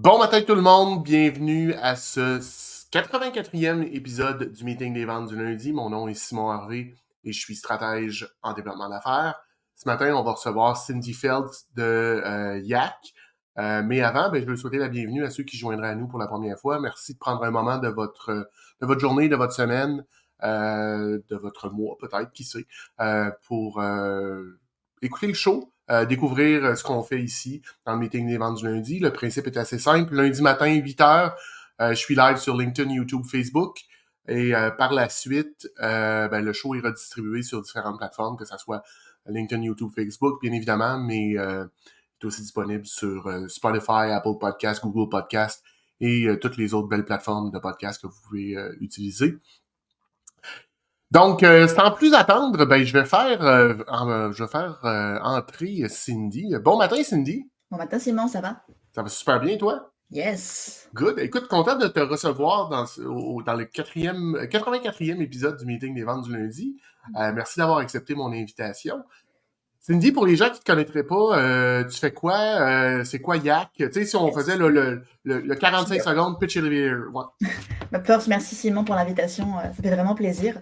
Bon matin tout le monde, bienvenue à ce 84e épisode du Meeting des ventes du lundi. Mon nom est Simon Harvey et je suis stratège en développement d'affaires. Ce matin, on va recevoir Cindy Feltz de YAC. Mais avant, je veux souhaiter la bienvenue à ceux qui joindraient à nous pour la première fois. Merci de prendre un moment de votre journée, de votre semaine, de votre mois peut-être, qui sait, pour écouter le show. Découvrir ce qu'on fait ici dans le Meeting des ventes du lundi. Le principe est assez simple. Lundi matin, 8h, je suis live sur LinkedIn, YouTube, Facebook. Et par la suite, le show est redistribué sur différentes plateformes, que ce soit LinkedIn, YouTube, Facebook, bien évidemment, mais il est aussi disponible sur Spotify, Apple Podcasts, Google Podcasts et toutes les autres belles plateformes de podcasts que vous pouvez utiliser. Donc, sans plus attendre, je vais faire entrer Cindy. Bon matin, Cindy. Bon matin, Simon, ça va? Ça va super bien, toi? Yes! Good. Écoute, content de te recevoir dans le 84e épisode du Meeting des ventes du lundi. Merci d'avoir accepté mon invitation. Cindy, pour les gens qui ne te connaîtraient pas, tu fais quoi? C'est quoi YAC? Tu sais, si on faisait le 45 secondes pitch elevator. Ouais. First, merci Simon pour l'invitation, ça fait vraiment plaisir.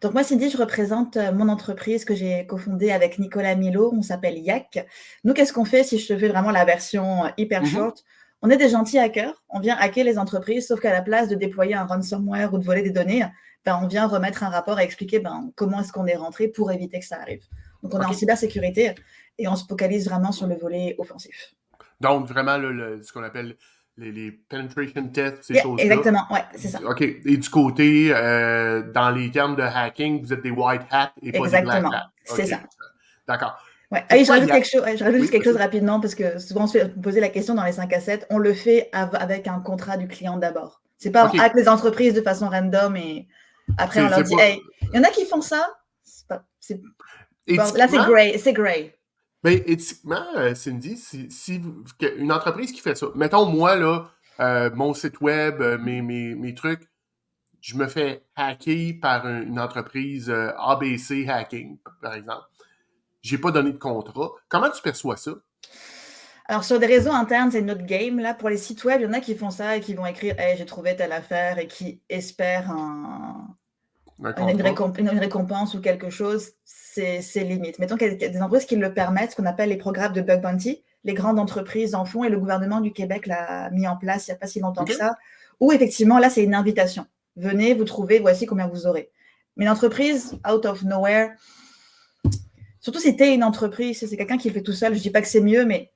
Donc moi, Cindy, je représente mon entreprise que j'ai cofondée avec Nicolas Milo, on s'appelle YAC. Nous, qu'est-ce qu'on fait si je te fais vraiment la version hyper short? On est des gentils hackers, on vient hacker les entreprises, sauf qu'à la place de déployer un ransomware ou de voler des données, on vient remettre un rapport et expliquer comment est-ce qu'on est rentré pour éviter que ça arrive. Donc on est en cybersécurité et on se focalise vraiment sur le volet offensif. Donc vraiment ce qu'on appelle les penetration tests, ces choses-là. Exactement, ouais, c'est ça. OK. Et du côté, dans les termes de hacking, vous êtes des white hats et pas des black hats. C'est ça. D'accord. Ouais. Je rajoute juste quelque chose rapidement parce que souvent on se fait poser la question dans les 5 à 7. On le fait avec un contrat du client d'abord. C'est pas on hack les entreprises de façon random et après on leur dit hey, il y en a qui font ça. Là c'est gray. Ben, éthiquement, Cindy, si une entreprise qui fait ça, mettons moi, là, mon site web, mes trucs, je me fais hacker par une entreprise ABC Hacking, par exemple. J'ai pas donné de contrat. Comment tu perçois ça? Alors, sur des réseaux internes, c'est notre game. Là, pour les sites web, il y en a qui font ça et qui vont écrire hey, j'ai trouvé telle affaire et qui espèrent une récompense ou quelque chose. C'est limite. Mettons qu'il y a des entreprises qui le permettent, ce qu'on appelle les programmes de bug bounty. Les grandes entreprises en font et le gouvernement du Québec l'a mis en place il n'y a pas si longtemps que ça. Où effectivement, là, c'est une invitation. Venez, vous trouvez, voici combien vous aurez. Mais une entreprise, out of nowhere, surtout si tu es une entreprise, c'est quelqu'un qui le fait tout seul. Je ne dis pas que c'est mieux, mais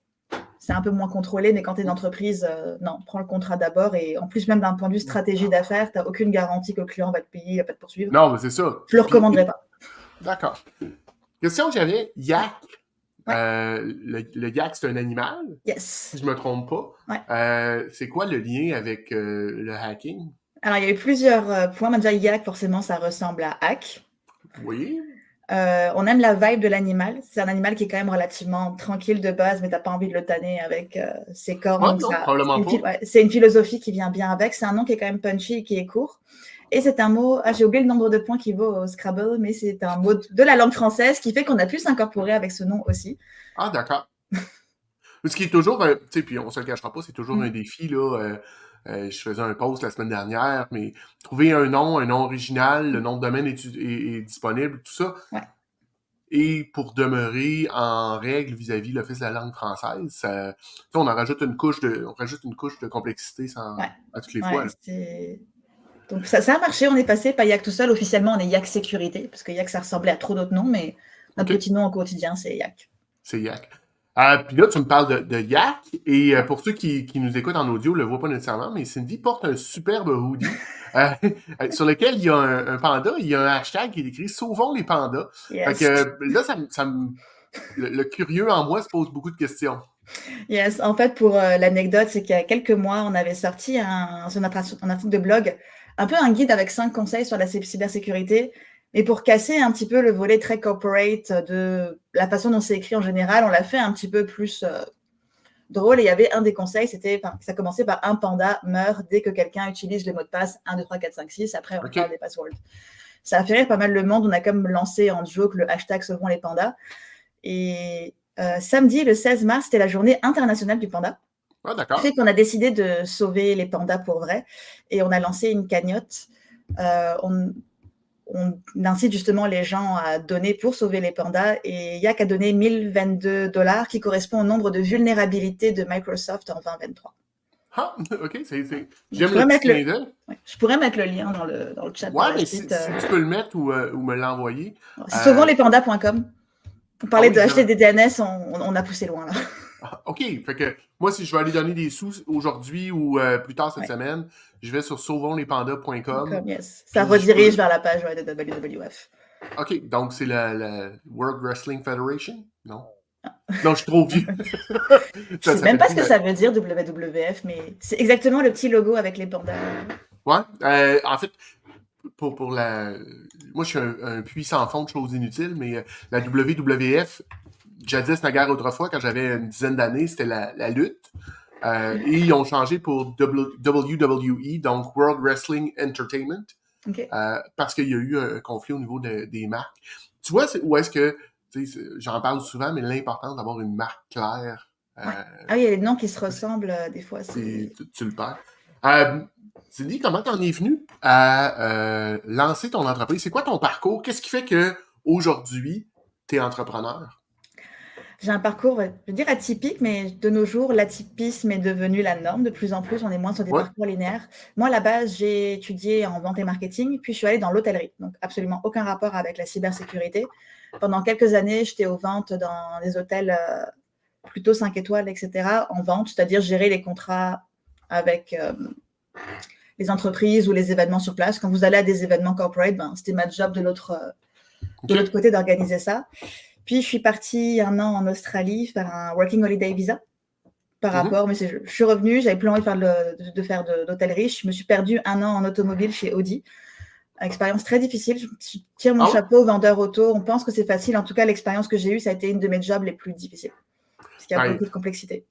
c'est un peu moins contrôlé. Mais quand tu es une entreprise, non, prends le contrat d'abord. Et en plus, même d'un point de vue stratégie d'affaires, tu n'as aucune garantie que le client va te payer, il ne va pas te poursuivre. Non, mais c'est ça. Je ne le recommanderais pas. D'accord. Question que j'avais, YAC. Le YAC, c'est un animal? Yes. Si je ne me trompe pas. Ouais. C'est quoi le lien avec le hacking? Alors, il y a eu plusieurs points. Déjà, YAC, forcément, ça ressemble à hack. Oui. On aime la vibe de l'animal. C'est un animal qui est quand même relativement tranquille de base, mais tu n'as pas envie de le tanner avec ses cornes. C'est une philosophie qui vient bien avec. C'est un nom qui est quand même punchy et qui est court. Et c'est un mot, j'ai oublié le nombre de points qui vaut au Scrabble, mais c'est un mot de la langue française qui fait qu'on a pu s'incorporer avec ce nom aussi. Ah, d'accord. Ce qui est toujours, tu sais, puis on ne se le cachera pas, c'est toujours un défi, là. Je faisais un post la semaine dernière, mais trouver un nom original, le nom de domaine est disponible, tout ça. Ouais. Et pour demeurer en règle vis-à-vis l'Office de la langue française, on rajoute une couche de complexité à toutes les fois. Donc ça a marché, on est passé par YAC tout seul. Officiellement, on est YAC Sécurité, parce que YAC, ça ressemblait à trop d'autres noms, mais notre petit nom au quotidien, c'est YAC. C'est YAC. Puis là, tu me parles de YAC, et pour ceux qui nous écoutent en audio, ne le voient pas nécessairement, mais Cindy porte un superbe hoodie sur lequel il y a un panda, il y a un hashtag qui est écrit « Sauvons les pandas ». Yes. Fait que là, le curieux en moi se pose beaucoup de questions. Yes, en fait, pour l'anecdote, c'est qu'il y a quelques mois, on avait sorti sur un article de blog un peu un guide avec 5 conseils sur la cybersécurité. Mais pour casser un petit peu le volet très corporate de la façon dont c'est écrit en général, on l'a fait un petit peu plus drôle. Et il y avait un des conseils, ça commençait par un panda meurt dès que quelqu'un utilise le mot de passe 1, 2, 3, 4, 5, 6. Après, on parle des passwords. Ça a fait rire pas mal le monde. On a comme lancé en joke le hashtag Sauvons les pandas. Et samedi, le 16 mars, c'était la journée internationale du panda. Ah, Ce qui fait d'accord. qu'on a décidé de sauver les pandas pour vrai et on a lancé une cagnotte. On incite justement les gens à donner pour sauver les pandas et il n'y a qu'à donner 1022 $ qui correspond au nombre de vulnérabilités de Microsoft en 2023. Ah, OK, Donc, j'aime le petit clin d'œil. je pourrais mettre le lien dans le chat par Ouais, la mais suite. si tu peux le mettre ou me l'envoyer. C'est sauvonslespandas.com. On Ah parlait oui, d'acheter des DNS, on a poussé loin là. OK, fait que moi, si je veux aller donner des sous aujourd'hui ou plus tard cette Ouais. semaine, je vais sur sauvonslespandas.com. Yes. Ça Puis je redirige peux. vers la page de WWF. OK, donc c'est la World Wrestling Federation? Non? Non, je suis trop vieux. Je Ça sais même s'appelle pas plus ce que ça veut dire WWF, mais c'est exactement le petit logo avec les pandas. Ouais. En fait, pour la. Moi, je suis un puits sans fond de choses inutiles, mais la WWF, jadis, naguère autrefois, quand j'avais une dizaine d'années, c'était la lutte. Et ils ont changé pour WWE, donc World Wrestling Entertainment, Okay. parce qu'il y a eu un conflit au niveau des marques. Tu vois, où est-ce que, j'en parle souvent, mais l'importance d'avoir une marque claire, Ouais. Ah oui, il y a des noms qui se ressemblent des fois. tu le perds. Cindy, comment t'en es venu à lancer ton entreprise? C'est quoi ton parcours? Qu'est-ce qui fait que aujourd'hui t'es entrepreneur? J'ai un parcours, je veux dire atypique, mais de nos jours, l'atypisme est devenu la norme. De plus en plus, on est moins sur des Ouais. parcours linéaires. Moi, à la base, j'ai étudié en vente et marketing, puis je suis allée dans l'hôtellerie, donc absolument aucun rapport avec la cybersécurité. Pendant quelques années, j'étais aux ventes dans des hôtels plutôt 5 étoiles, etc., en vente, c'est-à-dire gérer les contrats avec les entreprises ou les événements sur place. Quand vous allez à des événements corporate, c'était ma job de l'autre côté d'organiser ça. Puis, je suis partie 1 an en Australie faire un Working Holiday Visa par rapport, mais je suis revenue, j'avais plus envie de faire d'hôtellerie. Je me suis perdue 1 an en automobile chez Audi. Expérience très difficile. Je tire mon chapeau, vendeur auto. On pense que c'est facile. En tout cas, l'expérience que j'ai eue, ça a été une de mes jobs les plus difficiles. Parce qu'il y a beaucoup de complexité.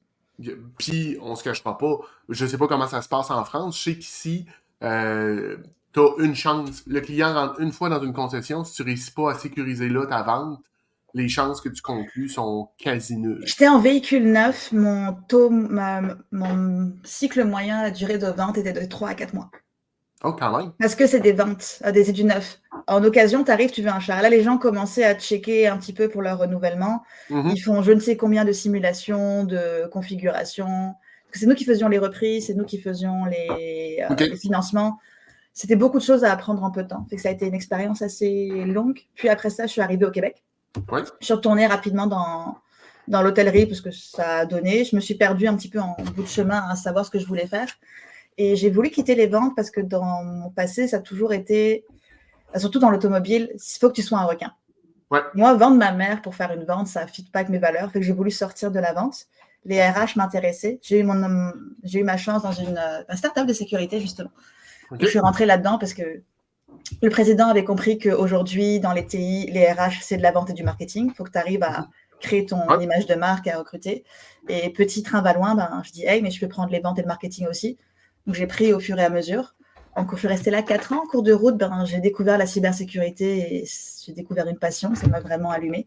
Puis, on se cachera pas, je sais pas comment ça se passe en France. Je sais qu'ici, t'as une chance. Le client rentre une fois dans une concession. Si tu réussis pas à sécuriser là ta vente, les chances que tu conclues sont quasi nulles. J'étais en véhicule neuf. Mon cycle moyen, la durée de vente était de 3 à 4 mois. Oh, quand même. Parce que c'est des ventes, c'est du neuf. En occasion, tu arrives, tu veux un char. Là, les gens commençaient à checker un petit peu pour leur renouvellement. Ils font je ne sais combien de simulations, de configurations. C'est nous qui faisions les reprises, c'est nous qui faisions les financements. C'était beaucoup de choses à apprendre en peu de temps. Fait que ça a été une expérience assez longue. Puis après ça, je suis arrivée au Québec. Ouais. Je suis retournée rapidement dans l'hôtellerie parce que ça a donné. Je me suis perdue un petit peu en bout de chemin à savoir ce que je voulais faire. Et j'ai voulu quitter les ventes parce que dans mon passé, ça a toujours été, surtout dans l'automobile, il faut que tu sois un requin. Ouais. Moi, vendre ma mère pour faire une vente, ça ne fit pas avec mes valeurs. Fait que j'ai voulu sortir de la vente. Les RH m'intéressaient. J'ai eu ma chance dans une start-up de sécurité, justement. Je suis rentrée là-dedans parce que le président avait compris qu'aujourd'hui, dans les TI, les RH, c'est de la vente et du marketing. Il faut que tu arrives à créer ton image de marque, à recruter. Et petit train va loin, je dis, hey, mais je peux prendre les ventes et le marketing aussi. Donc, j'ai pris au fur et à mesure. Donc, je suis restée là 4 ans. En cours de route, j'ai découvert la cybersécurité et j'ai découvert une passion. Ça m'a vraiment allumée.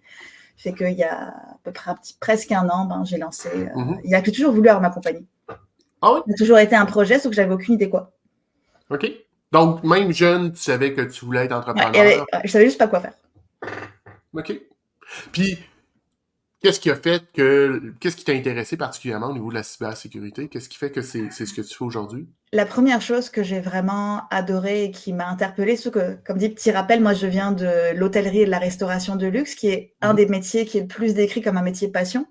Fait qu'il y a à peu près presque 1 an, j'ai lancé. J'ai toujours voulu avoir ma compagnie. Ah oui? Ça a toujours été un projet, sauf que j'avais aucune idée quoi. OK. Donc, même jeune, tu savais que tu voulais être entrepreneur. Je savais juste pas quoi faire. OK. Puis, qu'est-ce qui t'a intéressé particulièrement au niveau de la cybersécurité? Qu'est-ce qui fait que c'est ce que tu fais aujourd'hui? La première chose que j'ai vraiment adorée et qui m'a interpellée, c'est que, comme dit, petit rappel, moi je viens de l'hôtellerie et de la restauration de luxe, qui est un des métiers qui est le plus décrit comme un métier passion.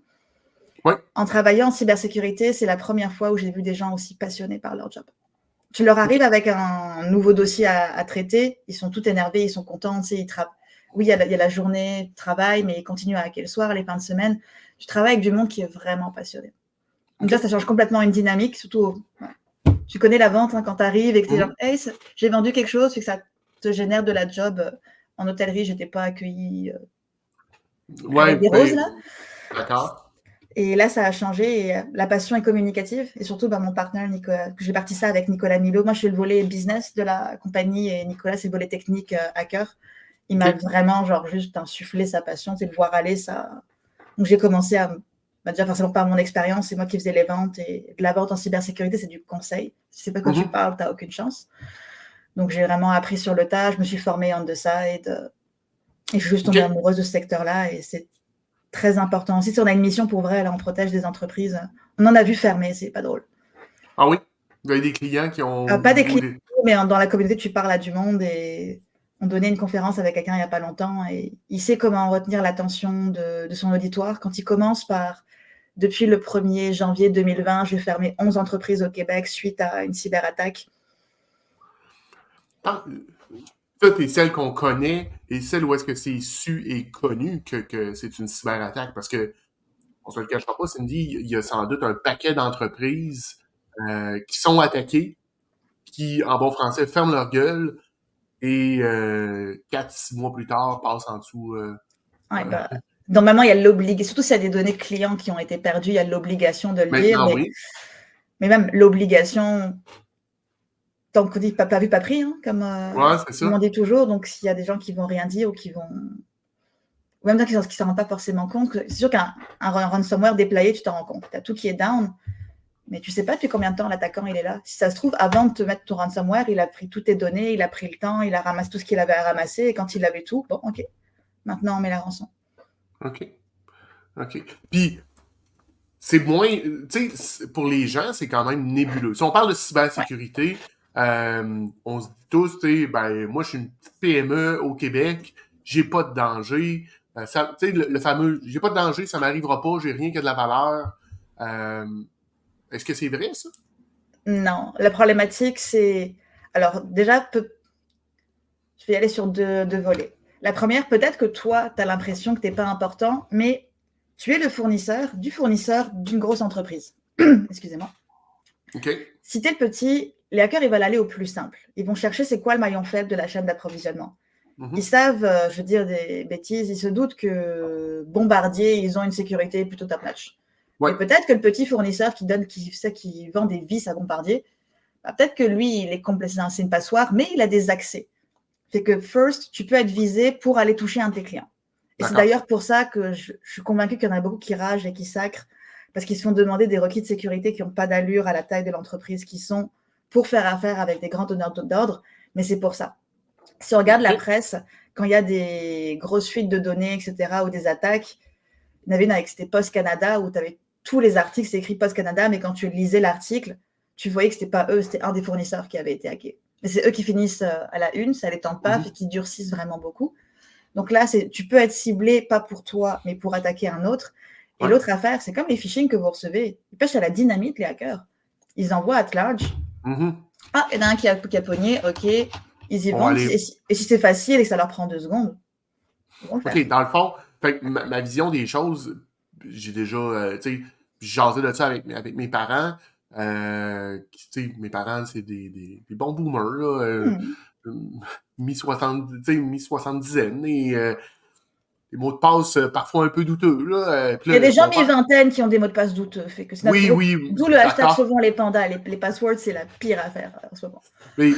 Ouais. En travaillant en cybersécurité, c'est la première fois où j'ai vu des gens aussi passionnés par leur job. Tu leur arrives avec un nouveau dossier à traiter, ils sont tout énervés, ils sont contents, ils travaillent. Oui, il y a la journée de travail, mais ils continuent à hacker le soir, les fins de semaine. Tu travailles avec du monde qui est vraiment passionné. Donc là, ça change complètement une dynamique, surtout, tu connais la vente quand tu arrives et que tu es genre, hey, j'ai vendu quelque chose, et que ça te génère de la job. En hôtellerie, je n'étais pas accueillie avec des roses, là. D'accord. Et là, ça a changé. Et la passion est communicative. Et surtout, mon partenaire, Nicolas, j'ai parti ça avec Nicolas Milo. Moi, je suis le volet business de la compagnie et Nicolas, c'est le volet technique hacker. Il m'a vraiment juste insufflé sa passion, c'est le voir aller. Ça. Donc, j'ai commencé à déjà forcément par mon expérience, c'est moi qui faisais les ventes, et de la vente en cybersécurité, c'est du conseil. Si tu sais pas quoi tu parles, tu n'as aucune chance. Donc j'ai vraiment appris sur le tas, je me suis formée on the side, et je suis juste tombée amoureuse de ce secteur-là, et c'est très important. Aussi, si on a une mission pour vrai, là, on protège des entreprises. On en a vu fermer, c'est pas drôle. Ah oui? Vous avez des clients qui ont... Pas des clients, mais dans la communauté, tu parles à du monde, et on donnait une conférence avec quelqu'un il n'y a pas longtemps, et il sait comment retenir l'attention de son auditoire quand il commence par « Depuis le 1er janvier 2020, j'ai fermé 11 entreprises au Québec suite à une cyberattaque. » Ça, c'est celle qu'on connaît et celle où est-ce que c'est su et connu que c'est une cyberattaque. Parce que, on se le cachera pas, Cindy, il y a sans doute un paquet d'entreprises qui sont attaquées, qui, en bon français, ferment leur gueule et 4-6 mois plus tard, passent en dessous. Normalement, il y a l'obligation, surtout s'il y a des données clients qui ont été perdues, il y a l'obligation de le dire. Oui. Mais même l'obligation, tant qu'on dit pas vu, pas pris, hein, comme on dit toujours. Donc, s'il y a des gens qui vont rien dire ou qui vont... Ou même qui ne s'en rendent pas forcément compte, c'est sûr qu'un ransomware déployé, tu t'en rends compte. Tu as tout qui est down, mais tu ne sais pas depuis combien de temps l'attaquant il est là. Si ça se trouve, avant de te mettre ton ransomware, il a pris toutes tes données, il a pris le temps, il a ramassé tout ce qu'il avait à ramasser, et quand il avait tout, bon, ok, maintenant on met la rançon. OK. Puis, c'est moins... Tu sais, pour les gens, c'est quand même nébuleux. Si on parle de cybersécurité, on se dit tous, tu sais, ben, moi, je suis une petite PME au Québec, j'ai pas de danger. Tu sais, le fameux « j'ai pas de danger, ça m'arrivera pas, j'ai rien qui a de la valeur ». Est-ce que c'est vrai, ça? Non. La problématique, c'est... Alors, déjà, je vais y aller sur deux volets. La première, peut-être que toi, tu as l'impression que tu n'es pas important, mais tu es le fournisseur d'une grosse entreprise. Excusez-moi. OK. Si tu es le petit, les hackers, ils veulent aller au plus simple. Ils vont chercher c'est quoi le maillon faible de la chaîne d'approvisionnement. Ils savent, je veux dire des bêtises, ils se doutent que Bombardier, ils ont une sécurité plutôt top notch. Ouais. Mais peut-être que le petit fournisseur qui vend des vis à Bombardier, bah, peut-être que lui, il est complet, c'est une passoire, mais il a des accès. C'est que first, tu peux être visé pour aller toucher un de tes clients. Et c'est d'ailleurs pour ça que je suis convaincue qu'il y en a beaucoup qui ragent et qui sacrent, parce qu'ils se font demander des requis de sécurité qui n'ont pas d'allure à la taille de l'entreprise qui sont pour faire affaire avec des grands donneurs d'ordre, mais c'est pour ça. Si on regarde la presse, quand il y a des grosses fuites de données, etc., ou des attaques, il y en avait une avec c'était Post Canada, où tu avais tous les articles, c'est écrit Post Canada, mais quand tu lisais l'article, tu voyais que ce n'était pas eux, c'était un des fournisseurs qui avait été hacké. Mais c'est eux qui finissent à la une, ça les tente pas, et qui durcissent vraiment beaucoup. Donc là, tu peux être ciblé, pas pour toi, mais pour attaquer un autre. Et l'autre affaire, c'est comme les phishing que vous recevez. Ils pêchent à la dynamite, les hackers. Ils envoient at large. Ah, il y en a un qui a pogné, ok, ils y vont. Et si c'est facile et que ça leur prend 2 secondes, ils vont le faire. OK, dans le fond, ma vision des choses, j'ai déjà, tu sais, jasé de ça avec mes parents. Tu sais, mes parents, c'est des bons boomers, là, mi-soixante-dizaine, et des mots de passe parfois un peu douteux, là. Il y a des gens mi-vingtaine qui ont des mots de passe douteux. Fait que oui. D'où le hashtag sauvons les pandas. Les passwords, c'est la pire affaire en ce moment. Mais,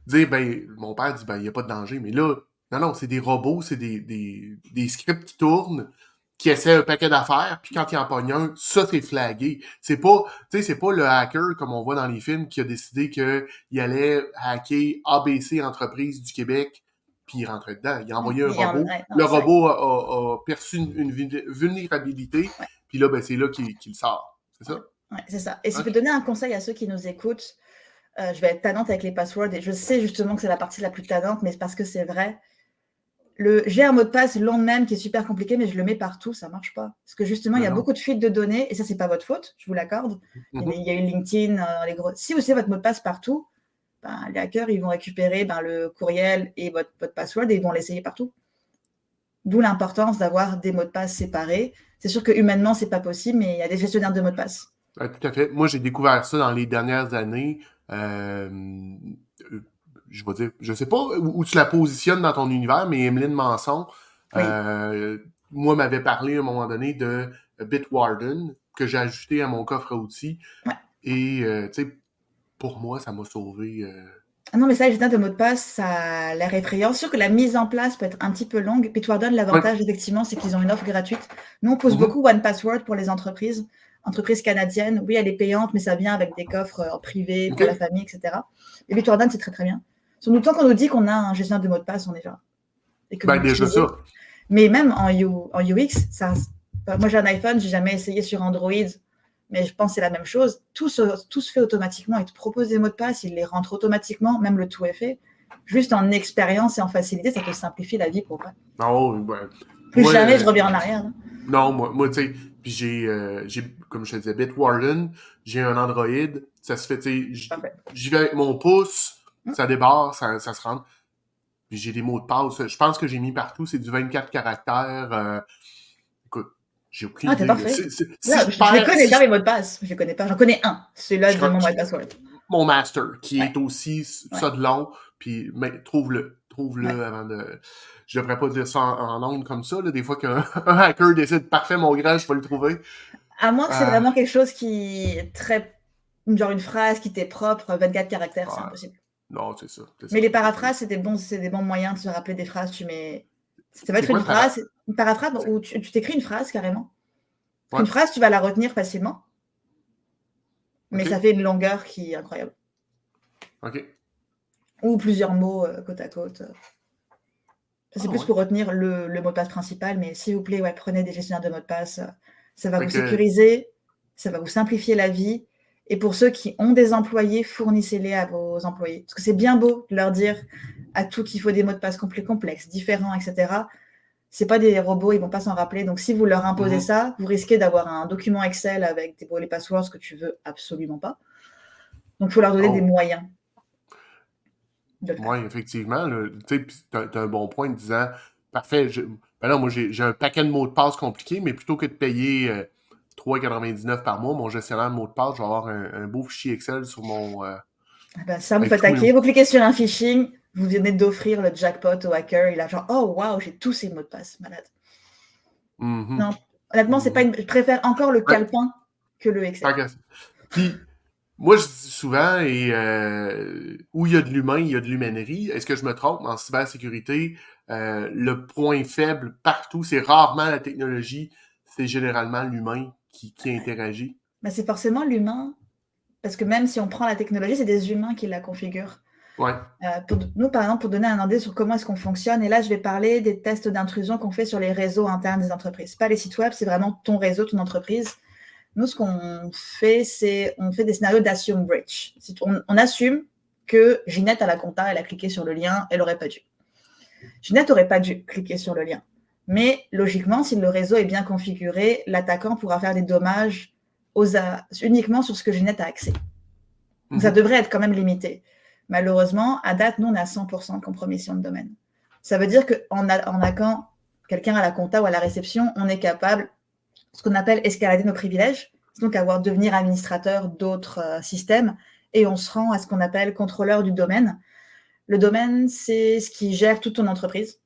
dire, mon père dit, il n'y a pas de danger, mais là, non, c'est des robots, c'est des scripts qui tournent, qui essaient un paquet d'affaires, puis quand il en pogne un, ça, c'est flagué. C'est pas le hacker, comme on voit dans les films, qui a décidé qu'il allait hacker ABC Entreprises du Québec, puis il rentrait dedans. Il a envoyé un robot. Le robot a perçu une vulnérabilité, puis là, c'est là qu'il le sort. C'est ça? Oui, c'est ça. Et si je peux donner un conseil à ceux qui nous écoutent, je vais être tannante avec les passwords, et je sais justement que c'est la partie la plus tannante, mais c'est parce que c'est vrai. J'ai un mot de passe long même qui est super compliqué, mais je le mets partout, ça ne marche pas. Parce que justement, il y a beaucoup de fuites de données, et ça, ce n'est pas votre faute, je vous l'accorde. Il y a eu LinkedIn, les gros... Si vous savez votre mot de passe partout, les hackers, ils vont récupérer le courriel et votre password, et ils vont l'essayer partout. D'où l'importance d'avoir des mots de passe séparés. C'est sûr que humainement, ce n'est pas possible, mais il y a des gestionnaires de mots de passe. Tout à fait. Moi, j'ai découvert ça dans les dernières années. Je vais dire, je sais pas où tu la positionnes dans ton univers, mais Emeline Manson, moi, m'avait parlé à un moment donné de Bitwarden, que j'ai ajouté à mon coffre à outils. Et, tu sais, pour moi, ça m'a sauvé Ah non, mais ça, les gestionnaires de mots de passe, ça a l'air effrayant. C'est sûr que la mise en place peut être un petit peu longue. Bitwarden, Ouais. l'avantage, effectivement, c'est qu'ils ont une offre gratuite. Nous, on pousse Mhm. beaucoup One Password pour les entreprises. Entreprises canadiennes, oui, elle est payante, mais ça vient avec des coffres en privé OK. pour la famille, etc. Et Bitwarden, c'est très, très bien. Sur le temps qu'on nous dit qu'on a un gestionnaire de mots de passe, on est là. Et que vous Ben, déjà l'utilisez. ça. Mais même en UX, ça, moi j'ai un iPhone, j'ai jamais essayé sur Android, mais je pense que c'est la même chose. Tout se fait automatiquement. Ils te proposent des mots de passe, ils les rentrent automatiquement, même le tout est fait. Juste en expérience et en facilité, ça te simplifie la vie pour vrai. Non, ben, Plus moi, jamais je reviens en arrière. Hein. non, moi tu sais, puis comme je te disais, Bitwarden, j'ai un Android, ça se fait, tu sais, Parfait. j'y vais avec mon pouce, ça débarre, ça se rentre. Puis j'ai des mots de passe. Je pense que j'ai mis partout, c'est du 24 caractères. Écoute, j'ai aucune Ah, t'es idée. Là. parfait. Si Là, je je les perds, connais pas, mes mots de passe. Je les connais pas. J'en connais un. Celui-là je, de mon je- My Password. mon master, qui Ouais, est aussi ouais, ça de long, puis mais, trouve-le ouais. avant de. Je devrais pas dire ça en ondes comme ça. Là. Des fois qu'un un hacker décide parfait, mon grand, je vais le trouver. À moins que c'est Euh, vraiment quelque chose qui est très. Genre une phrase qui t'est propre, 24 caractères, c'est ouais, impossible. non, c'est ça. C'est ça. Mais les paraphrases, c'est des bons moyens de se rappeler des phrases. Tu mets. Ça va C'est être quoi une le para? phrase, une paraphrase où tu t'écris une phrase carrément. Ouais, Une phrase, tu vas la retenir facilement, mais ok, ça fait une longueur qui est incroyable. ok. Ou plusieurs mots côte à côte. Ça, c'est Ah plus ouais. pour retenir le mot de passe principal, mais s'il vous plaît, ouais, prenez des gestionnaires de mots de passe. Ça va Fait vous que, sécuriser, ça va vous simplifier la vie. Et pour ceux qui ont des employés, fournissez-les à vos employés. Parce que c'est bien beau de leur dire à tout qu'il faut des mots de passe complexes, différents, etc. C'est pas des robots, ils vont pas s'en rappeler. Donc si vous leur imposez mhm. ça, vous risquez d'avoir un document Excel avec des mots et passwords que tu veux absolument pas. Donc il faut leur donner des Oh, moyens de le oui, faire. effectivement. Tu sais, t'as un bon point en disant, parfait, ben là, moi, j'ai un paquet de mots de passe compliqués, mais plutôt que de payer 3,99 par mois, mon gestionnaire de mots de passe, je vais avoir un beau fichier Excel sur mon, Ah ben, ça, vous avec faites tous mes hacker, mots. vous cliquez sur un phishing, vous venez d'offrir le jackpot au hacker, il a genre, oh waouh, j'ai tous ces mots de passe, malade. Mhm, Non, honnêtement, c'est pas mhm. je préfère encore le Ouais, calepin que le Excel. tant qu'à ça. Puis, moi, je dis souvent, où il y a de l'humain, il y a de l'humainerie. Est-ce que je me trompe? En cybersécurité, le point faible partout, c'est rarement la technologie, c'est généralement l'humain qui interagit. Ben, c'est forcément l'humain, parce que même si on prend la technologie, c'est des humains qui la configurent. Ouais. Nous, par exemple, pour donner un idée sur comment est-ce qu'on fonctionne, et là, je vais parler des tests d'intrusion qu'on fait sur les réseaux internes des entreprises. Pas les sites web, c'est vraiment ton réseau, ton entreprise. Nous, ce qu'on fait, c'est on fait des scénarios d'assume breach. On assume que Ginette à la compta, elle a cliqué sur le lien, elle n'aurait pas dû. Ginette n'aurait pas dû cliquer sur le lien. Mais logiquement, si le réseau est bien configuré, l'attaquant pourra faire des dommages uniquement sur ce que Ginette a accès. Donc, ça Mhm. devrait être quand même limité. Malheureusement, à date, nous, on a 100% de compromission de domaine. Ça veut dire qu'en attaquant quelqu'un à la compta ou à la réception, on est capable, ce qu'on appelle escalader nos privilèges, donc devenir administrateur d'autres systèmes, et on se rend à ce qu'on appelle contrôleur du domaine. Le domaine, c'est ce qui gère toute ton entreprise.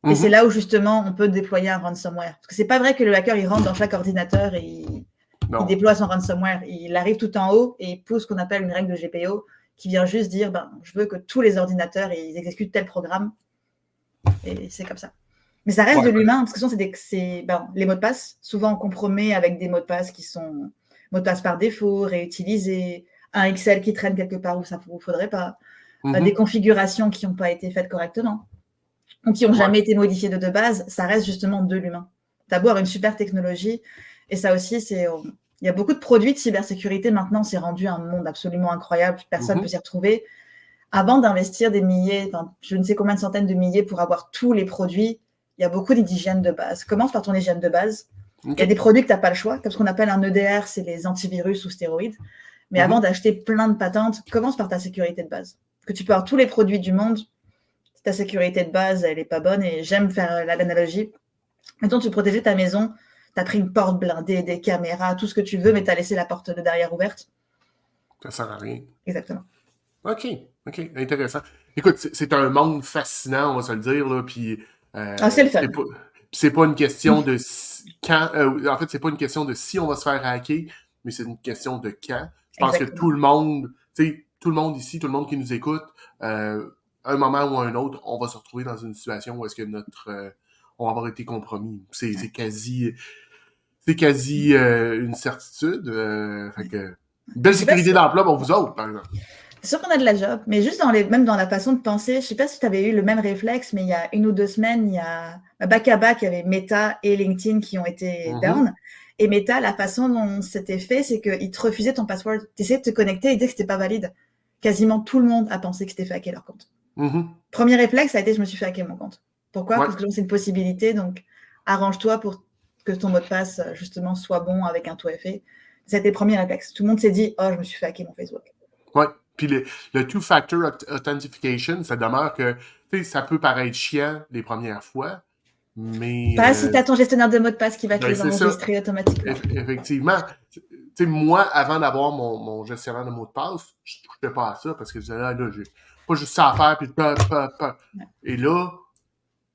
Et c'est Mhm. là où justement on peut déployer un ransomware. Parce que c'est pas vrai que le hacker il rentre dans chaque ordinateur et il Non. déploie son ransomware. Il arrive tout en haut et il pousse ce qu'on appelle une règle de GPO qui vient juste dire je veux que tous les ordinateurs ils exécutent tel programme. Et c'est comme ça. Mais ça reste Ouais, de l'humain, parce que sinon, les mots de passe. Souvent, on compromet avec des mots de passe qui sont mots de passe par défaut, réutilisés, un Excel qui traîne quelque part où ça ne faudrait pas, des mhm. configurations qui n'ont pas été faites correctement, ou qui n'ont Ouais. jamais été modifiées de base. Ça reste justement de l'humain. Tu as beau avoir une super technologie, et ça aussi, il y a beaucoup de produits de cybersécurité maintenant, c'est rendu un monde absolument incroyable, personne ne peut Mhm. s'y retrouver. Avant d'investir des milliers, je ne sais combien de centaines de milliers pour avoir tous les produits, il y a beaucoup d'hygiène de base. Commence par ton hygiène de base. Il y a des OK. produits que tu n'as pas le choix, comme ce qu'on appelle un EDR, c'est les antivirus ou stéroïdes. Mais avant Mhm. d'acheter plein de patentes, commence par ta sécurité de base. Que tu peux avoir tous les produits du monde, si ta sécurité de base, elle n'est pas bonne, et j'aime faire l'analogie. Mettons, tu protégeais ta maison, tu as pris une porte blindée, des caméras, tout ce que tu veux, mais tu as laissé la porte de derrière ouverte. Ça sert à rien. Exactement. OK. OK. Intéressant. Écoute, c'est un monde fascinant, on va se le dire, là, puis Ah, c'est le fun. c'est pas une question de quand, en fait, c'est pas une question de si on va se faire hacker, mais c'est une question de quand. Je pense que tout Exactement. le monde, tu sais, tout le monde ici, tout le monde qui nous écoute, un moment ou un autre, on va se retrouver dans une situation où est-ce que on va avoir été compromis. C'est quasi une certitude. Fait que, belle sécurité d'emploi pour vous autres, par exemple. C'est sûr qu'on a de la job, mais juste même dans la façon de penser, je ne sais pas si tu avais eu le même réflexe, mais il y a 1 ou 2 semaines, il y a back-à-back, il y avait Meta et LinkedIn qui ont été down. Et Meta, la façon dont c'était fait, c'est qu'ils te refusaient ton password. Tu essayais de te connecter et ils disaient que c'était pas valide. Quasiment tout le monde a pensé que c'était fait hacker leur compte. Premier réflexe, ça a été je me suis fait hacker mon compte. Pourquoi? Parce que c'est une possibilité, donc arrange-toi pour que ton mot de passe, justement, soit bon avec un 2FA. C'était le premier réflexe. Tout le monde s'est dit, oh, je me suis fait hacker mon Facebook. Ouais. Puis le two-factor authentication, ça demeure que, tu sais, ça peut paraître chiant les premières fois, mais... Pas si tu as ton gestionnaire de mots de passe qui va te les enregistrer automatiquement. Effectivement. Tu sais, moi, avant d'avoir mon gestionnaire de mots de passe, je ne touchais pas à ça parce que je disais, là, j'ai pas juste ça à faire, puis Et là,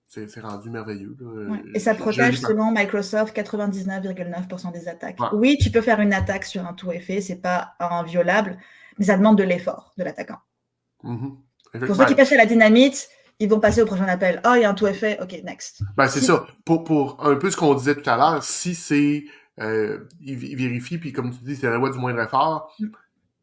c'est rendu merveilleux. Ouais. Et ça protège, selon Microsoft, 99,9% des attaques. Ouais. Oui, tu peux faire une attaque sur un 2FA, c'est pas inviolable, mais ça demande de l'effort de l'attaquant. Pour ceux qui pêchent à la dynamite, ils vont passer au prochain appel. Oh, il y a un 2FA, ok, next. Ben, c'est ça. Pour un peu ce qu'on disait tout à l'heure, si c'est... il vérifie, puis comme tu dis, c'est la loi du moindre effort.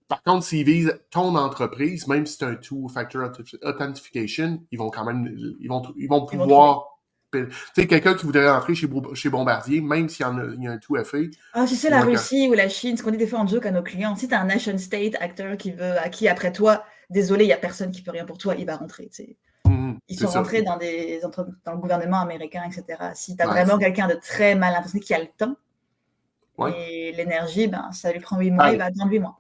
Par contre, s'ils visent ton entreprise, même si c'est un two-factor authentication, ils vont quand même... Ils vont pouvoir... Tu sais, quelqu'un qui voudrait rentrer chez Bombardier, même s'il y a un 2FA... Ah, tu sais, la Russie ou la Chine, ce qu'on dit des fois en joke à nos clients, si tu as un nation state actor qui après toi, désolé, il n'y a personne qui peut rien pour toi, il va rentrer, tu sais. Ils sont rentrés dans le gouvernement américain, etc. Si tu as vraiment quelqu'un de très mal intentionné qui a le temps et l'énergie, ben, ça lui prend 8 mois, il va attendre 8 mois.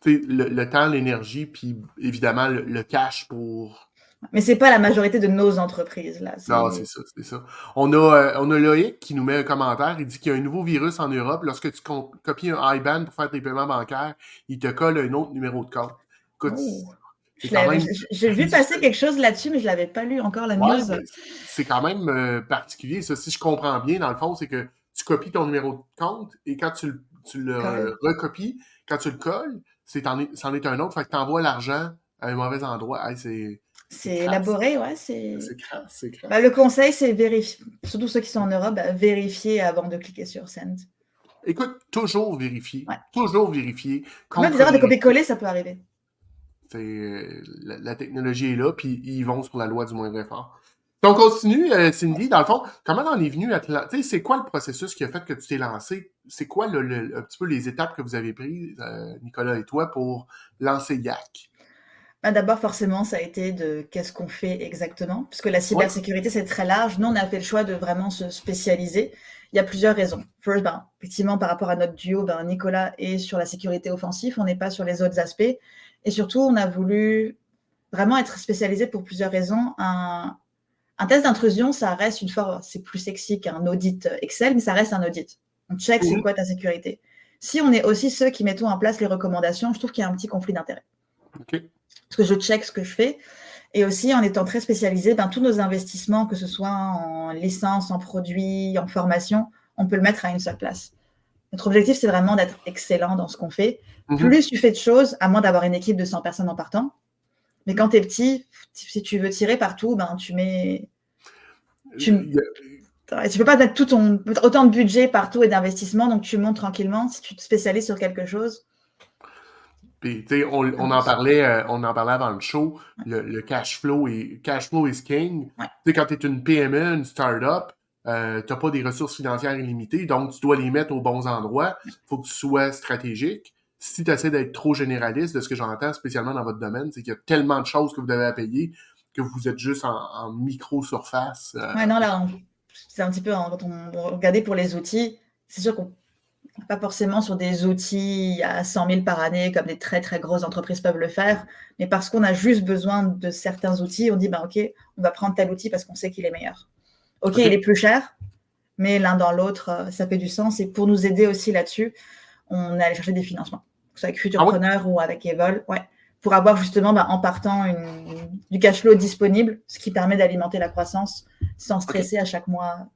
Le temps, l'énergie, puis évidemment le cash pour... Mais c'est pas la majorité de nos entreprises, là. Non, c'est ça. On a Loïc qui nous met un commentaire, il dit qu'il y a un nouveau virus en Europe. Lorsque tu copies un IBAN pour faire tes paiements bancaires, il te colle un autre numéro de compte. Écoute, j'ai vu passer quelque chose là-dessus, mais je l'avais pas lu encore, la news. C'est quand même particulier. Ça, si je comprends bien, dans le fond, c'est que tu copies ton numéro de compte et quand tu le recopies, quand tu le colles, c'en est un autre. Fait que tu envoies l'argent à un mauvais endroit. Hey, c'est élaboré, ouais. C'est crasse. Bah, le conseil, c'est vérifier. Surtout ceux qui sont en Europe, vérifier avant de cliquer sur Send. Écoute, toujours vérifier. Ouais. Toujours vérifier. Même des erreurs de copier-coller, ça peut arriver. La technologie est là, puis ils vont sur la loi du moindre effort. Donc, on continue, Cindy, dans le fond, comment on est venu à te lancer? C'est quoi le processus qui a fait que tu t'es lancé? C'est quoi un petit peu les étapes que vous avez prises, Nicolas et toi, pour lancer YAC? D'abord, forcément, ça a été de qu'est-ce qu'on fait exactement, puisque la cybersécurité, c'est très large. Nous, on a fait le choix de vraiment se spécialiser. Il y a plusieurs raisons. First, effectivement, par rapport à notre duo, Nicolas est sur la sécurité offensive, on n'est pas sur les autres aspects. Et surtout, on a voulu vraiment être spécialisé pour plusieurs raisons. Un test d'intrusion, ça reste une fois, c'est plus sexy qu'un audit Excel, mais ça reste un audit. On check c'est quoi ta sécurité. Si on est aussi ceux qui mettons en place les recommandations, je trouve qu'il y a un petit conflit d'intérêt. Okay. Parce que je check ce que je fais. Et aussi, en étant très spécialisé, tous nos investissements, que ce soit en licence, en produits, en formation, on peut le mettre à une seule place. Notre objectif, c'est vraiment d'être excellent dans ce qu'on fait. Plus tu fais de choses, à moins d'avoir une équipe de 100 personnes en partant. Mais quand tu es petit, si tu veux tirer partout, tu mets... Tu peux pas mettre autant de budget partout et d'investissement, donc tu montes tranquillement. Si tu te spécialises sur quelque chose... Puis, tu sais, on en parlait avant le show, le cash flow is king. Ouais. Tu sais, quand tu es une PME, une start-up, tu n'as pas des ressources financières illimitées, donc tu dois les mettre aux bons endroits. Il faut que tu sois stratégique. Si tu essaies d'être trop généraliste, de ce que j'entends spécialement dans votre domaine, c'est qu'il y a tellement de choses que vous devez à payer que vous êtes juste en micro-surface. Ouais, non, là, c'est un petit peu, quand on regardait pour les outils, c'est sûr qu'on pas forcément sur des outils à 100 000 par année, comme des très, très grosses entreprises peuvent le faire, mais parce qu'on a juste besoin de certains outils, on dit, OK, on va prendre tel outil parce qu'on sait qu'il est meilleur. OK, il est plus cher, mais l'un dans l'autre, ça fait du sens. Et pour nous aider aussi là-dessus, on est allé chercher des financements, que ce soit avec Futurpreneur ou avec Evol, pour avoir justement, en partant, du cash flow disponible, ce qui permet d'alimenter la croissance sans stresser à chaque mois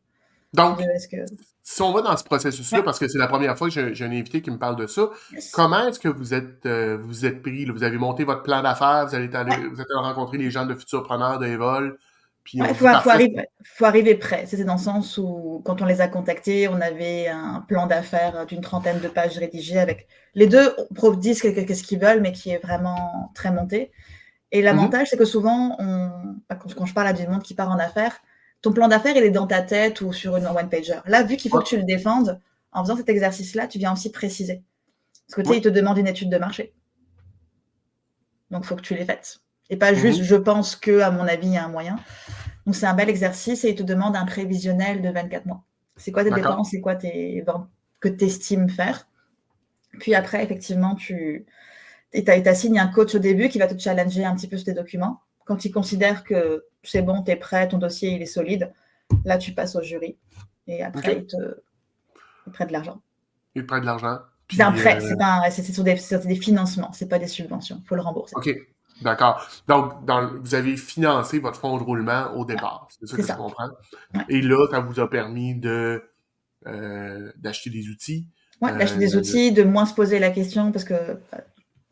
Donc, de est-ce que... si on va dans ce processus-là, Ouais. parce que c'est la première fois que j'ai un invité qui me parle de ça, Yes. comment est-ce que vous êtes pris, là? Vous avez monté votre plan d'affaires, Ouais. vous êtes allé rencontrer les gens de futurs preneurs de Evol, puis Ouais, on dit parfait. faut arriver prêt. C'est dans le sens où, quand on les a contactés, on avait un plan d'affaires d'une 30aine de pages rédigées avec les deux disent qu'est-ce qu'ils veulent, mais qui est vraiment très monté. Et Mhm. l'avantage, c'est que souvent, quand je parle à du monde qui part en affaires, ton plan d'affaires, il est dans ta tête ou sur une one-pager. Là, vu qu'il faut Ouais, que tu le défendes, en faisant cet exercice-là, tu viens aussi préciser. Parce que tu sais, ouais. ils te demandent une étude de marché. Donc, il faut que tu les fasses. Et pas juste, Mhm. je pense que, à mon avis, il y a un moyen. Donc, c'est un bel exercice et il te demande un prévisionnel de 24 mois. C'est quoi tes D'accord. dépenses, c'est quoi tes ventes que tu estimes faire. Puis après, effectivement, tu assignes un coach au début qui va te challenger un petit peu sur tes documents. Quand il considère que c'est bon, tu es prêt, ton dossier il est solide, là tu passes au jury. Et après, OK. il prête de l'argent. Il te prête de l'argent. C'est un Puis, prêt, c'est sur des financements, c'est pas des subventions. Il faut le rembourser. OK. D'accord. Donc, vous avez financé votre fonds de roulement au Voilà. départ. C'est ça C'est que je ça. comprends. Ouais. Et là, ça vous a permis d'acheter des outils. Ouais, d'acheter des Euh, outils, de moins se poser la question, parce que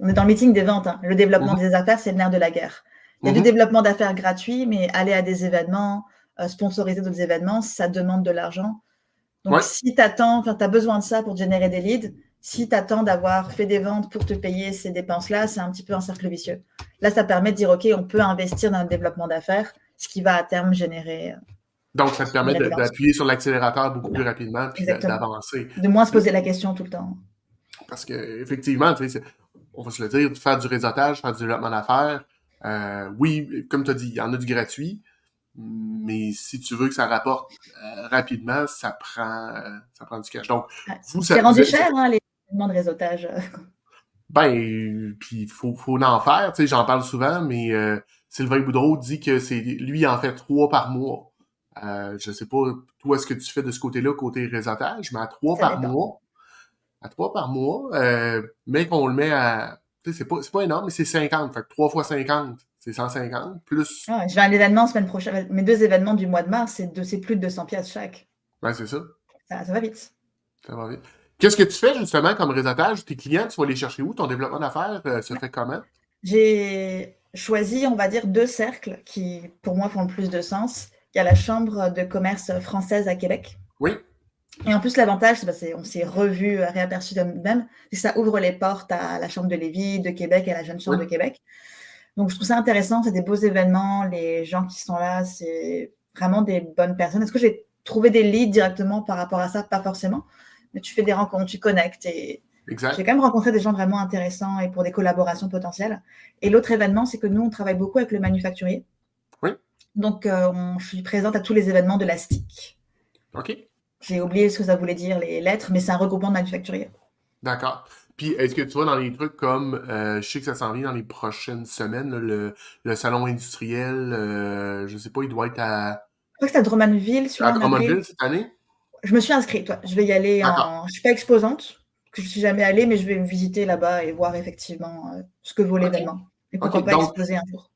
on est dans le meeting des ventes. Hein. Le développement mhm. des affaires, c'est le nerf de la guerre. Il y a du Mhm. développement d'affaires gratuit, mais aller à des événements, sponsoriser d'autres événements, ça demande de l'argent. Donc, Ouais. si tu attends, tu as besoin de ça pour générer des leads, si tu attends d'avoir fait des ventes pour te payer ces dépenses-là, c'est un petit peu un cercle vicieux. Là, ça permet de dire, OK, on peut investir dans le développement d'affaires, ce qui va à terme générer Donc, ça te de permet l'évidence. d'appuyer sur l'accélérateur beaucoup plus Voilà, rapidement puis exactement. d'avancer. De moins se poser la question tout le temps. Parce que effectivement, tu sais, on va se le dire, faire du réseautage, faire du développement d'affaires, oui, comme tu as dit, il y en a du gratuit, mais si tu veux que ça rapporte rapidement, ça prend du cash. Donc, Ouais. vous, C'est rendu cher, hein, les événements de réseautage. ben, puis faut en faire, tu sais, j'en parle souvent, mais Sylvain Boudreau dit que lui, il en fait 3 par mois. Je sais pas, toi, ce que tu fais de ce côté-là, côté réseautage, mais Ça dépend. à 3 par mois, mais qu'on le met à, tu sais, c'est pas énorme, mais c'est 50, fait que 3 fois 50, c'est 150, plus, Ah ouais, je vais à un événement semaine prochaine. Mes deux événements du mois de mars, c'est plus de 200 pièces chaque. ben c'est ça, Ça va vite. ça va vite. Qu'est-ce que tu fais justement comme réseautage? Tes clients, tu vas les chercher où? Ton développement d'affaires se Ouais. fait comment? J'ai choisi, on va dire, deux cercles qui, pour moi, font le plus de sens. Il y a la Chambre de commerce française à Québec. Oui, Et en plus, l'avantage, c'est qu'on s'est revu, réaperçu de nous-mêmes, c'est que ça ouvre les portes à la Chambre de Lévis, de Québec et à la Jeune oui, Chambre de Québec. Donc, je trouve ça intéressant. C'est des beaux événements. Les gens qui sont là, c'est vraiment des bonnes personnes. Est-ce que j'ai trouvé des leads directement par rapport à ça? Pas forcément. Mais tu fais des rencontres, tu connectes. Et j'ai exact. quand même rencontré des gens vraiment intéressants et pour des collaborations potentielles. Et l'autre événement, c'est que nous, on travaille beaucoup avec le manufacturier. Oui, Donc, je suis présente à tous les événements de la STIC. OK. J'ai oublié ce que ça voulait dire, les lettres, mais c'est un regroupement de manufacturiers. D'accord. Puis, est-ce que tu vois dans les trucs comme, je sais que ça s'en vient dans les prochaines semaines, là, le salon industriel, je sais pas, il doit être Je crois que c'est à Drummondville, celui-là à en avril. Drummondville cette année? Je me suis inscrite, toi. Je vais y aller D'accord. en. Je suis pas exposante, que je suis jamais allée, mais je vais me visiter là-bas et voir effectivement ce que vaut OK. l'événement. Et pourquoi OK. pas Donc, exposer un jour.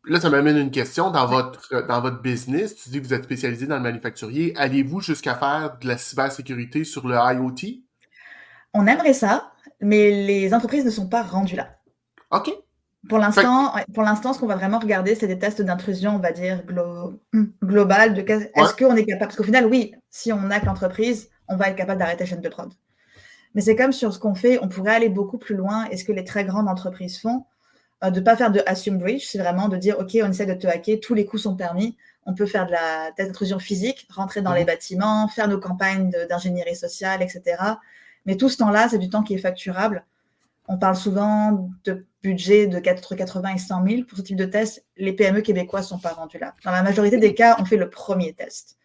là, ça m'amène une question. Ouais. Dans votre business, tu dis que vous êtes spécialisé dans le manufacturier. Allez-vous jusqu'à faire de la cybersécurité sur le IoT? On aimerait ça, mais les entreprises ne sont pas rendues là. OK. Pour Fait que, l'instant, ouais, ce qu'on va vraiment regarder, c'est des tests d'intrusion, on va dire, global. ouais. Est-ce qu'on est capable? Parce qu'au final, oui, si on hack l'entreprise, on va être capable d'arrêter la chaîne de prod. Mais c'est comme sur ce qu'on fait, on pourrait aller beaucoup plus loin. Et ce que les très grandes entreprises font, de ne pas faire de assume breach, c'est vraiment de dire, OK, on essaie de te hacker, tous les coups sont permis. On peut faire de la d'intrusion physique, rentrer dans les Mhm. bâtiments, faire nos campagnes d'ingénierie sociale, etc. Mais tout ce temps-là, c'est du temps qui est facturable. On parle souvent de budget de entre 80 et 100 000 pour ce type de test. Les PME québécois ne sont pas rendus là. Dans la majorité des cas, on fait le premier test.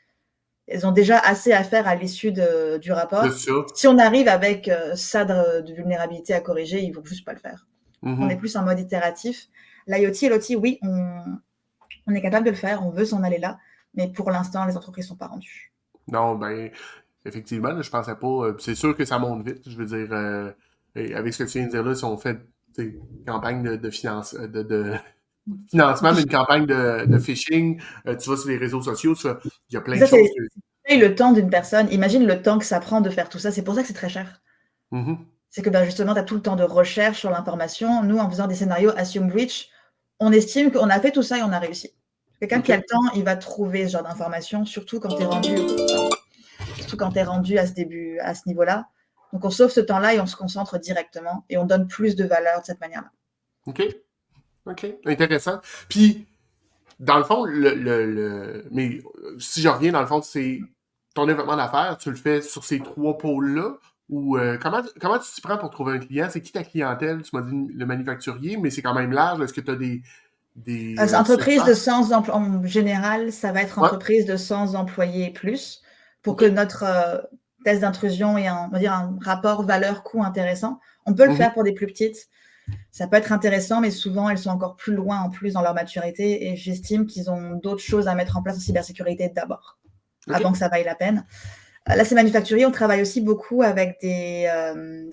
Elles ont déjà assez à faire à l'issue du De rapport. ça. Si on arrive avec ça de vulnérabilité à corriger, ils ne vont juste pas le faire. On est Mhm. plus en mode itératif. L'IoT et l'OT, oui, on est capable de le faire, on veut s'en aller là, mais pour l'instant, les entreprises ne sont pas rendues. Non, ben, effectivement, là, je pensais pas. C'est sûr que ça monte vite. Je veux dire, et avec ce que tu viens de dire là, si on fait une campagne de financement, mais une campagne de phishing, tu vas sur les réseaux sociaux, il y a plein Et de ça, choses. payes le temps d'une personne, imagine le temps que ça prend de faire tout ça. C'est pour ça que c'est très cher. Mhm. C'est que, justement, tu as tout le temps de recherche sur l'information. Nous, en faisant des scénarios assume breach, on estime qu'on a fait tout ça et on a réussi. Quelqu'un qui a OK. le temps, il va trouver ce genre d'informations, surtout quand tu es rendu à ce niveau-là. Donc on sauve ce temps-là et on se concentre directement et on donne plus de valeur de cette manière-là. OK. OK. Intéressant. Puis, dans le fond, mais si je reviens, dans le fond, c'est ton développement d'affaires, tu le fais sur ces 3 pôles-là? Ou comment tu t'y prends pour trouver un client? C'est qui ta clientèle? Tu m'as dit le manufacturier, mais c'est quand même large. Est-ce que tu as des Entreprise de secteurs? 100 employés, en général, ça va être Ouais. entreprise de 100 employés et plus pour que OK. notre test d'intrusion ait on va dire un rapport valeur-coût intéressant. On peut le Mhm. faire pour des plus petites. Ça peut être intéressant, mais souvent, elles sont encore plus loin en plus dans leur maturité et j'estime qu'ils ont d'autres choses à mettre en place en cybersécurité d'abord, avant que OK. ça vaille la peine. Là, c'est manufacturier. On travaille aussi beaucoup avec des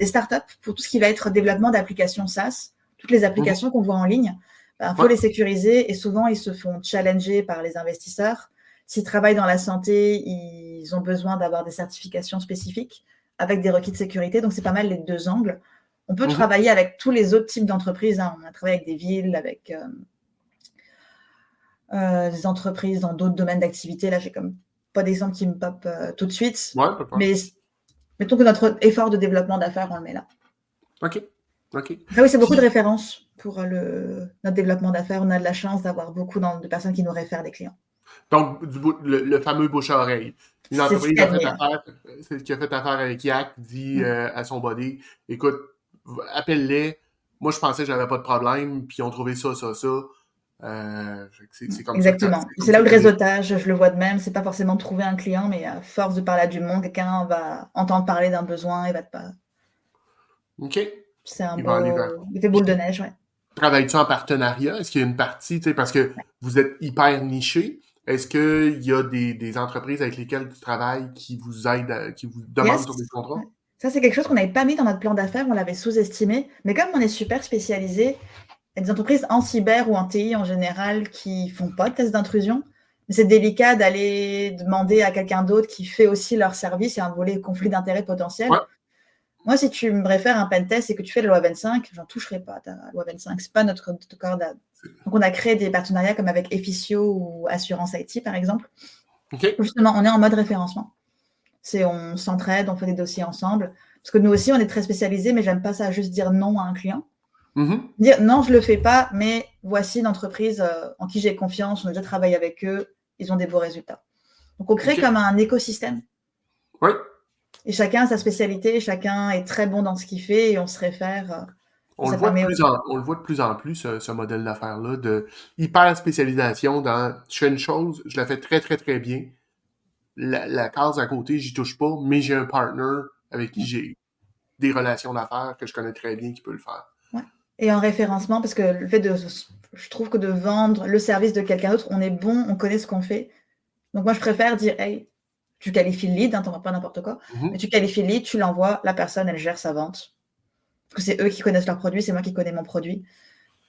startups pour tout ce qui va être développement d'applications SaaS. Toutes les Mhm. applications qu'on voit en ligne, il faut Ouais. les sécuriser et souvent, ils se font challenger par les investisseurs. S'ils travaillent dans la santé, ils ont besoin d'avoir des certifications spécifiques avec des requis de sécurité. Donc, c'est pas mal les deux angles. On peut Mhm. travailler avec tous les autres types d'entreprises. On a travaillé avec des villes, avec des entreprises dans d'autres domaines d'activité. Là, j'ai comme pas d'exemple qui me pop tout de suite. Ouais, pas de problème. Mais mettons que notre effort de développement d'affaires, on le met là. OK. OK. Après, oui, c'est beaucoup de Puis, références pour notre développement d'affaires. On a de la chance d'avoir beaucoup de personnes qui nous réfèrent des clients. donc, le fameux bouche à oreille. Une C'est ce qu'il entreprise y a a de fait meilleur. affaire, c'est qui a fait affaire avec Yak, dit Mm. à son body, écoute, appelle-les. Moi, je pensais que j'avais pas de problème, puis ils ont trouvé ça, ça, ça. Fait que c'est comme ça que Exactement. c'est comme C'est là ça où que le tu dis. réseautage, je le vois de même. C'est pas forcément de trouver un client, mais à force de parler à du monde, quelqu'un va entendre parler d'un besoin et va te pas. OK. C'est un Il va aller vers. beau effet boule de Puis, neige, ouais. travailles-tu en partenariat? Est-ce qu'il y a une partie, tu sais, parce que vous êtes hyper niché, est-ce qu'il y a des entreprises avec lesquelles tu travailles qui vous aident, qui vous demandent Yes. sur des Ouais. contrats? Ça, c'est quelque chose qu'on n'avait pas mis dans notre plan d'affaires, on l'avait sous-estimé. Mais comme on est super spécialisé, il y a des entreprises en cyber ou en TI en général qui font pas de test d'intrusion. Mais c'est délicat d'aller demander à quelqu'un d'autre qui fait aussi leur service. Il y a un volet conflit d'intérêts Ouais. potentiel. Moi, si tu me réfères un pentest et que tu fais la loi 25, j'en toucherai pas à ta loi 25. C'est pas notre corde. Donc, on a créé des partenariats comme avec Efficio ou Assurance IT, par exemple. OK. Justement, on est en mode référencement. On s'entraide, on fait des dossiers ensemble. Parce que nous aussi, on est très spécialisés, mais j'aime pas ça juste dire non à un client. Mhm. Dire non, je le fais pas, mais voici une entreprise en qui j'ai confiance, on a déjà travaillé avec eux, ils ont des beaux résultats. Donc, on crée OK. comme un écosystème. Oui. Et chacun a sa spécialité, chacun est très bon dans ce qu'il fait et on se réfère. On le Ça voit permet aussi. on le voit de plus en plus, ce modèle d'affaires-là, de hyper spécialisation dans je fais une chose, je la fais très, très, très bien. La case à côté, j'y touche pas, mais j'ai un partner avec qui j'ai des relations d'affaires que je connais très bien qui peut le faire. Ouais. Et en référencement, parce que le fait je trouve que de vendre le service de quelqu'un d'autre, on est bon, on connaît ce qu'on fait. Donc moi, je préfère dire, hey, tu qualifies le lead, t'envoies pas n'importe quoi, mais Mhm. tu qualifies le lead, tu l'envoies, la personne, elle gère sa vente. Parce que c'est eux qui connaissent leur produit, c'est moi qui connais mon produit.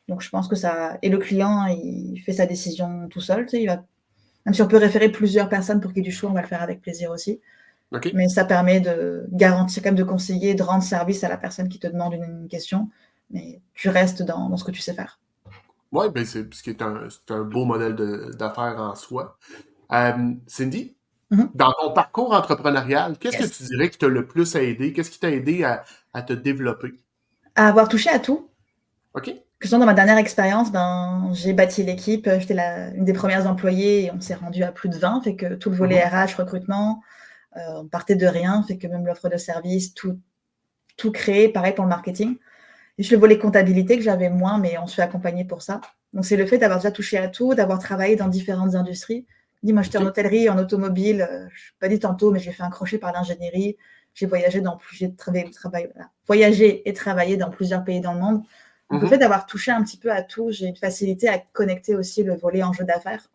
Donc je pense que ça. Et le client, il fait sa décision tout seul. Tu sais, même si on peut référer plusieurs personnes pour qu'il y ait du choix, on va le faire avec plaisir aussi. OK? Mais ça permet de garantir, quand même, de conseiller, de rendre service à la personne qui te demande une question. Mais tu restes dans ce que tu sais faire. Oui, ben c'est ce qui est c'est un beau modèle d'affaires en soi. Cindy, Mhm. dans ton parcours entrepreneurial, qu'est-ce que Yes. tu dirais qui t'a le plus aidé? Qu'est-ce qui t'a aidé à te développer? À avoir touché à tout, OK? que ce soit dans ma dernière expérience, j'ai bâti l'équipe, j'étais une des premières employées et on s'est rendu à plus de 20, fait que tout le volet Mhm. RH, recrutement, on partait de rien, fait que même l'offre de service, tout créé, pareil pour le marketing. Et je le volet comptabilité que j'avais moins, mais on se fait accompagner pour ça. Donc c'est le fait d'avoir déjà touché à tout, d'avoir travaillé dans différentes industries. Dis-moi, j'étais en OK? hôtellerie, en automobile, je ne l'ai pas dit tantôt, mais j'ai fait un crochet par l'ingénierie. J'ai voyagé voyagé et travaillé dans plusieurs pays dans le monde. Donc le fait Mhm. d'avoir touché un petit peu à tout, j'ai une facilité à connecter aussi le volet enjeu d'affaires.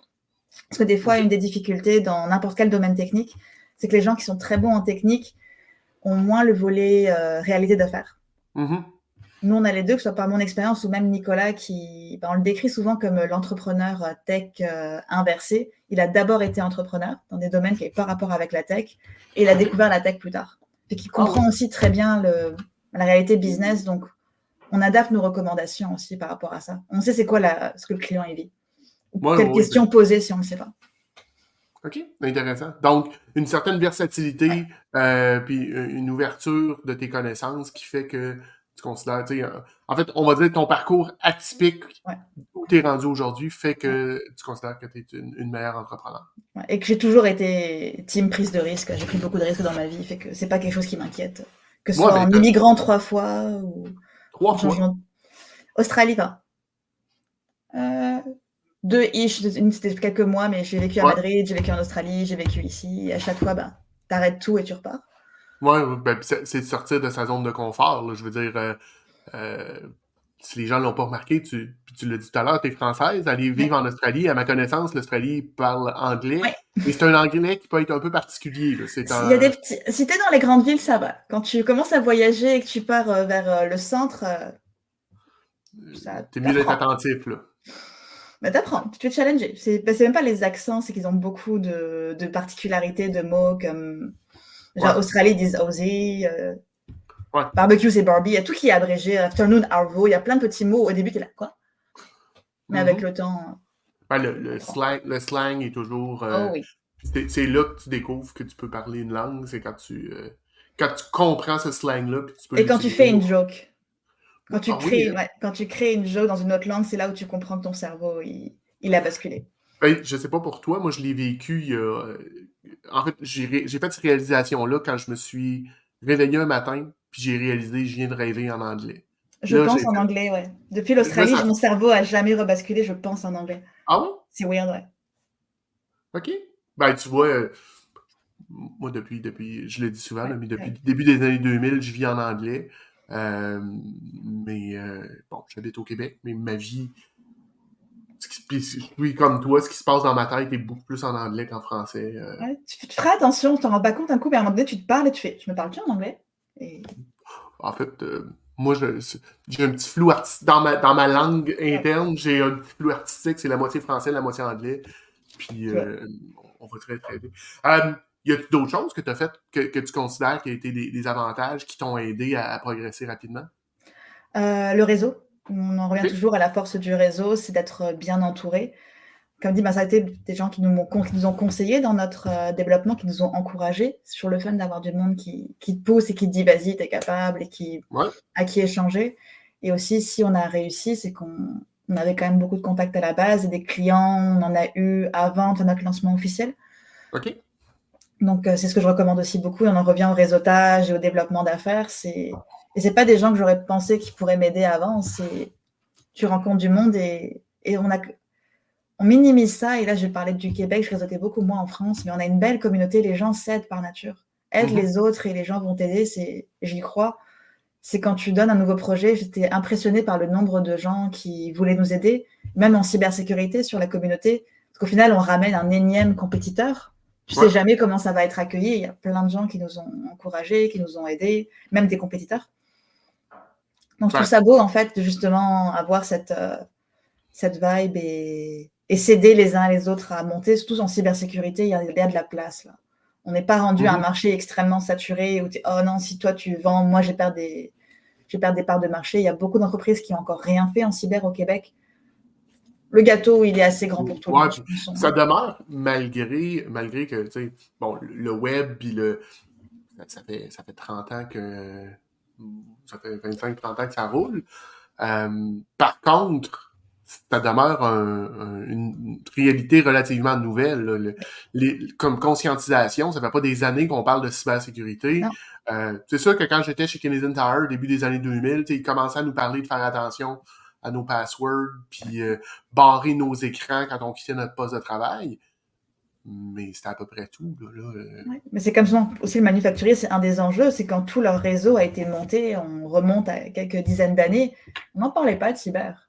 Parce que des fois, OK? une des difficultés dans n'importe quel domaine technique, c'est que les gens qui sont très bons en technique ont moins le volet réalité d'affaires. Mhm. Nous, on a les deux, que ce soit par mon expérience ou même Nicolas, on le décrit souvent comme l'entrepreneur tech inversé. Il a d'abord été entrepreneur dans des domaines qui n'avaient pas rapport avec la tech et il a découvert la tech plus tard. Et qui comprend aussi très bien la réalité business. Donc, on adapte nos recommandations aussi par rapport à ça. On sait c'est quoi ce que le client y vit. Quelles questions poser si on ne le sait pas. OK, intéressant. Donc, une certaine versatilité, puis une ouverture de tes connaissances qui fait que tu considères, tu sais, en fait, on va dire ton parcours atypique où tu es rendu aujourd'hui fait que tu considères que tu es une meilleure entrepreneur. Ouais, et que j'ai toujours été team prise de risque. J'ai pris beaucoup de risques dans ma vie, fait que c'est pas quelque chose qui m'inquiète. Que ce soit en immigrant 3 fois ou 3 fois. Australie, pas. 2-ish, une c'était quelques mois, mais j'ai vécu à Madrid, j'ai vécu en Australie, j'ai vécu ici. Et à chaque fois, t'arrêtes tout et tu repars. Ouais, c'est de sortir de sa zone de confort. Là. Je veux dire, si les gens l'ont pas remarqué, tu l'as dit tout à l'heure, tu es française, aller vivre en Australie. À ma connaissance, l'Australie parle anglais. Et c'est un anglais qui peut être un peu particulier. Là. Il y a des petits... Si tu es dans les grandes villes, ça va. Quand tu commences à voyager et que tu pars vers le centre, t'es mieux d'être attentif, là. T'apprends, tu te fais challenger. C'est même pas les accents, c'est qu'ils ont beaucoup de particularités de mots comme... Genre, Australie, ils disent Aussie. Barbecue, c'est Barbie. Il y a tout qui est abrégé. Afternoon, Arvo. Il y a plein de petits mots. Au début, t'es là, quoi? Mais avec le temps... le slang est toujours... oui. C'est là que tu découvres que tu peux parler une langue. C'est quand tu comprends ce slang-là. Puis tu peux et quand tu fais une joke. Quand tu crées une joke dans une autre langue, c'est là où tu comprends que ton cerveau, il a basculé. Je sais pas pour toi, moi je l'ai vécu en fait, j'ai fait cette réalisation-là quand je me suis réveillé un matin, puis j'ai réalisé je viens de rêver en anglais. Je pense en anglais, ouais. Depuis l'Australie, mon cerveau a jamais rebasculé, je pense en anglais. Ah ouais? C'est weird, ouais. OK. Tu vois, moi depuis, je le dis souvent, mais depuis le début des années 2000, je vis en anglais. Mais bon, j'habite au Québec, mais ma vie, oui, comme toi, ce qui se passe dans ma tête est beaucoup plus en anglais qu'en français. Tu feras attention, tu t'en rends pas compte un coup, mais à un moment donné, tu te parles et tu fais « Je me parle-tu en anglais? » En fait, moi, j'ai un petit flou artistique. Dans ma langue interne, j'ai un petit flou artistique, c'est la moitié français, la moitié anglais. Puis, on va très, très bien. Y a-t-il d'autres choses que tu as faites que tu considères qui ont été des avantages qui t'ont aidé à progresser rapidement? Le réseau. On en revient toujours à la force du réseau, c'est d'être bien entouré. Comme dit, ça a été des gens qui nous ont conseillés dans notre développement, qui nous ont encouragés sur le fun d'avoir du monde qui te pousse et qui te dit « Vas-y, t'es capable » et à qui échanger. Et aussi, si on a réussi, c'est qu'on avait quand même beaucoup de contacts à la base et des clients, on en a eu avant notre lancement officiel. OK. Donc, c'est ce que je recommande aussi beaucoup. On en revient au réseautage et au développement d'affaires. Et c'est pas des gens que j'aurais pensé qui pourraient m'aider avant. Tu rencontres du monde et on minimise ça. Et là, je parlais du Québec, je réseautais beaucoup moins en France, mais on a une belle communauté. Les gens s'aident par nature. Aide les autres et les gens vont t'aider. J'y crois. C'est quand tu donnes un nouveau projet, j'étais impressionnée par le nombre de gens qui voulaient nous aider, même en cybersécurité sur la communauté. Parce qu'au final, on ramène un énième compétiteur. Tu sais jamais comment ça va être accueilli. Il y a plein de gens qui nous ont encouragés, qui nous ont aidés, même des compétiteurs. Donc, je trouve ça beau, en fait, de justement avoir cette vibe et s'aider les uns les autres à monter. Surtout en cybersécurité, il y a de la place, là. On n'est pas rendu à un marché extrêmement saturé où tu es « Oh non, si toi tu vends, moi je perds des parts de marché ». Il y a beaucoup d'entreprises qui n'ont encore rien fait en cyber au Québec. Le gâteau, il est assez grand pour tout le monde. Ça demeure, malgré que, tu sais, bon, le web, puis ça fait 30 ans que... Ça fait 25-30 ans que ça roule. Par contre, ça demeure une réalité relativement nouvelle. Comme conscientisation, ça fait pas des années qu'on parle de cybersécurité. C'est sûr que quand j'étais chez Canadian Tire, au début des années 2000, ils commençaient à nous parler de faire attention à nos passwords, puis barrer nos écrans quand on quittait notre poste de travail. Mais c'était à peu près tout. Ouais, mais c'est comme ça aussi le manufacturier, c'est un des enjeux, c'est quand tout leur réseau a été monté, on remonte à quelques dizaines d'années, on n'en parlait pas de cyber.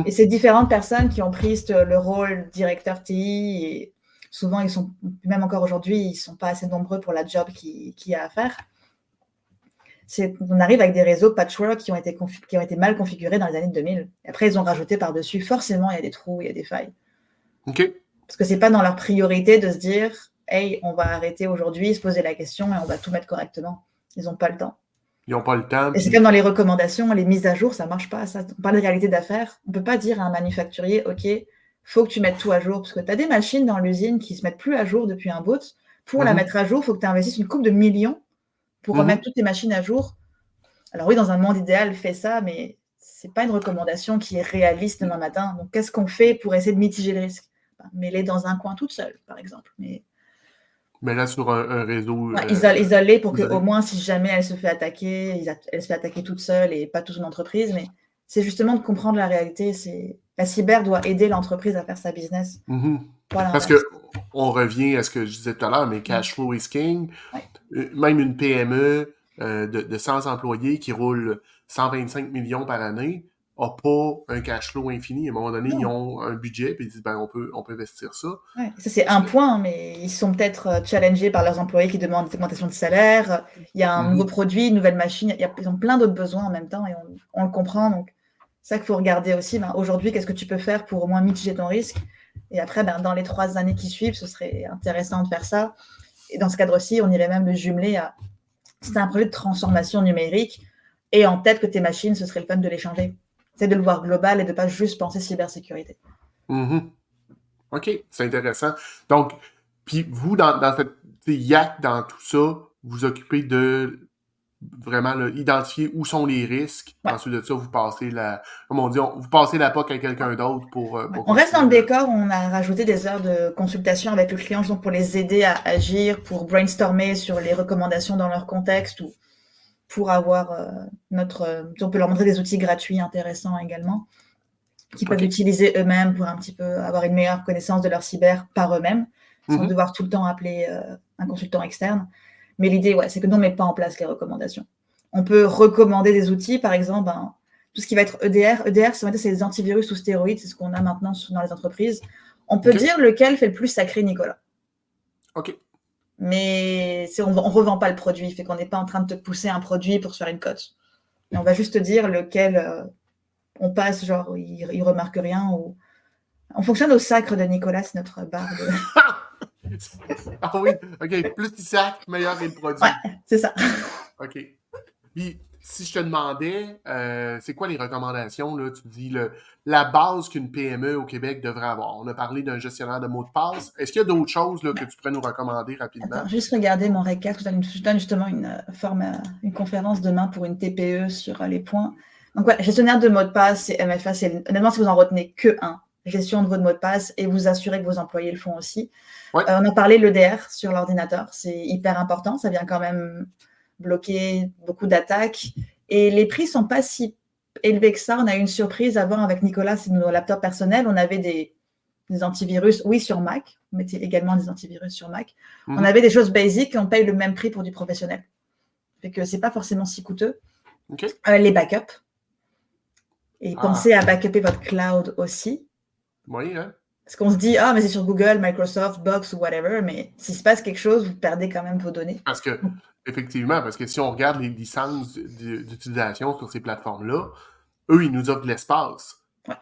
Et c'est différentes personnes qui ont pris le rôle directeur TI et souvent, ils sont, même encore aujourd'hui, ils ne sont pas assez nombreux pour la job qu'il y a à faire. On arrive avec des réseaux patchwork qui ont été mal configurés dans les années 2000. Et après, ils ont rajouté par-dessus. Forcément, il y a des trous, il y a des failles. OK. Parce que c'est pas dans leur priorité de se dire « Hey, on va arrêter aujourd'hui, se poser la question et on va tout mettre correctement. » Ils n'ont pas le temps. Ils n'ont pas le temps. Et c'est comme dans les recommandations, les mises à jour, ça marche pas. Ça. On parle de réalité d'affaires. On peut pas dire à un manufacturier « OK, faut que tu mettes tout à jour. » Parce que tu as des machines dans l'usine qui se mettent plus à jour depuis un bout. Pour la mettre à jour, il faut que tu investisses une coupe de millions pour remettre toutes tes machines à jour. Alors oui, dans un monde idéal, fais ça, mais c'est pas une recommandation qui est réaliste demain matin. Donc, qu'est-ce qu'on fait pour essayer de mitiger le risque? Mets-les dans un coin toute seule, par exemple. Mais là, sur un réseau... isolé pour qu'au moins, si jamais elle se fait attaquer, elle se fait attaquer toute seule et pas toute son entreprise. Mais c'est justement de comprendre la réalité. La cyber doit aider l'entreprise à faire sa business. Parce qu'on revient à ce que je disais tout à l'heure, mais cash flow is king. Même une PME de 100 employés qui roule 125 millions par année n'a pas un cash flow infini. À un moment donné, ils ont un budget et ils disent on peut investir ça. Ouais, ça, c'est un point, mais ils sont peut-être challengés par leurs employés qui demandent des augmentations de salaire. Il y a un nouveau produit, une nouvelle machine. Ils ont plein d'autres besoins en même temps et on le comprend. Donc, c'est ça qu'il faut regarder aussi. Aujourd'hui, qu'est-ce que tu peux faire pour au moins mitiger ton risque? Et après, dans les 3 années qui suivent, ce serait intéressant de faire ça. Et dans ce cadre-ci, on irait même le jumeler à... C'est un projet de transformation numérique et en tête que tes machines, ce serait le fun de les changer. C'est de le voir global et de ne pas juste penser cybersécurité. OK, c'est intéressant. Donc, puis vous, dans cette YAC, dans tout ça, vous occupez de vraiment identifier où sont les risques. Ensuite de ça, vous passez vous passez la POC à quelqu'un d'autre pour on reste dans le décor, on a rajouté des heures de consultation avec le client donc pour les aider à agir, pour brainstormer sur les recommandations dans leur contexte ou pour avoir on peut leur montrer des outils gratuits intéressants également qu'ils peuvent utiliser eux-mêmes pour un petit peu avoir une meilleure connaissance de leur cyber par eux-mêmes, sans devoir tout le temps appeler un consultant externe. Mais l'idée, c'est que nous, on ne met pas en place les recommandations. On peut recommander des outils, par exemple, tout ce qui va être EDR. EDR, c'est des antivirus sous stéroïdes, c'est ce qu'on a maintenant dans les entreprises. On peut dire lequel fait le plus sacré Nicolas. OK. Mais on ne revend pas le produit, fait qu'on n'est pas en train de te pousser un produit pour se faire une cote. Mais on va juste te dire lequel on passe, genre, il remarque rien. Ou... On fonctionne au sacre de Nicolas, c'est notre barre de... Ah oui, OK. Plus il sac, meilleur est le produit. Ouais, c'est ça. OK. Puis, si je te demandais, c'est quoi les recommandations, là? Tu dis la base qu'une PME au Québec devrait avoir. On a parlé d'un gestionnaire de mots de passe. Est-ce qu'il y a d'autres choses là, que tu pourrais nous recommander rapidement? Attends, juste regarder mon récap. Je donne justement une conférence demain pour une TPE sur les points. Donc, gestionnaire de mots de passe, c'est MFA. Honnêtement, si vous en retenez que un, gestion de votre mot de passe et vous assurez que vos employés le font aussi. On a parlé de l'EDR sur l'ordinateur. C'est hyper important. Ça vient quand même bloquer beaucoup d'attaques. Et les prix ne sont pas si élevés que ça. On a eu une surprise avant avec Nicolas, c'est nos laptops personnels. On avait des antivirus, sur Mac. On mettait également des antivirus sur Mac. On avait des choses basiques et on paye le même prix pour du professionnel. Fait que ce n'est pas forcément si coûteux. Les backups. Et pensez à backuper votre cloud aussi. Oui, hein? Parce qu'on se dit, mais c'est sur Google, Microsoft, Box ou whatever, mais s'il se passe quelque chose, vous perdez quand même vos données. Effectivement, parce que si on regarde les licences d'utilisation sur ces plateformes-là, eux, ils nous offrent de l'espace.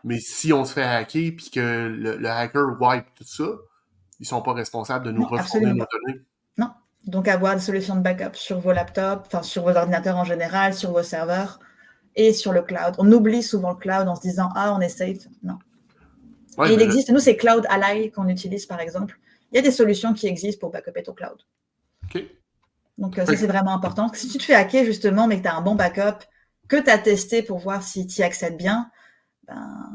Mais si on se fait hacker puis que le hacker wipe tout ça, ils ne sont pas responsables de nous refourner nos données. Non. Donc, avoir des solutions de backup sur vos laptops, sur vos ordinateurs en général, sur vos serveurs et sur le cloud. On oublie souvent le cloud en se disant, on est safe. Non. Et il existe, nous, c'est Cloud Ally qu'on utilise, par exemple. Il y a des solutions qui existent pour backuper ton cloud. OK. Donc, ça, c'est vraiment important. Si tu te fais hacker, justement, mais que tu as un bon backup, que tu as testé pour voir si tu y accèdes bien,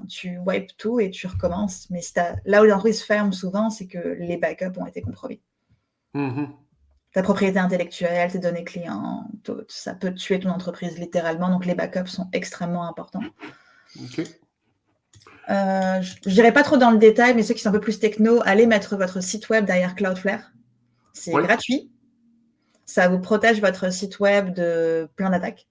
tu wipes tout et tu recommences. Mais là où l'entreprise ferme souvent, c'est que les backups ont été compromis. Ta propriété intellectuelle, tes données clients, ça peut tuer ton entreprise littéralement. Donc, les backups sont extrêmement importants. OK. Je n'irai pas trop dans le détail, mais ceux qui sont un peu plus techno, allez mettre votre site web derrière Cloudflare. C'est gratuit. Ça vous protège votre site web de plein d'attaques.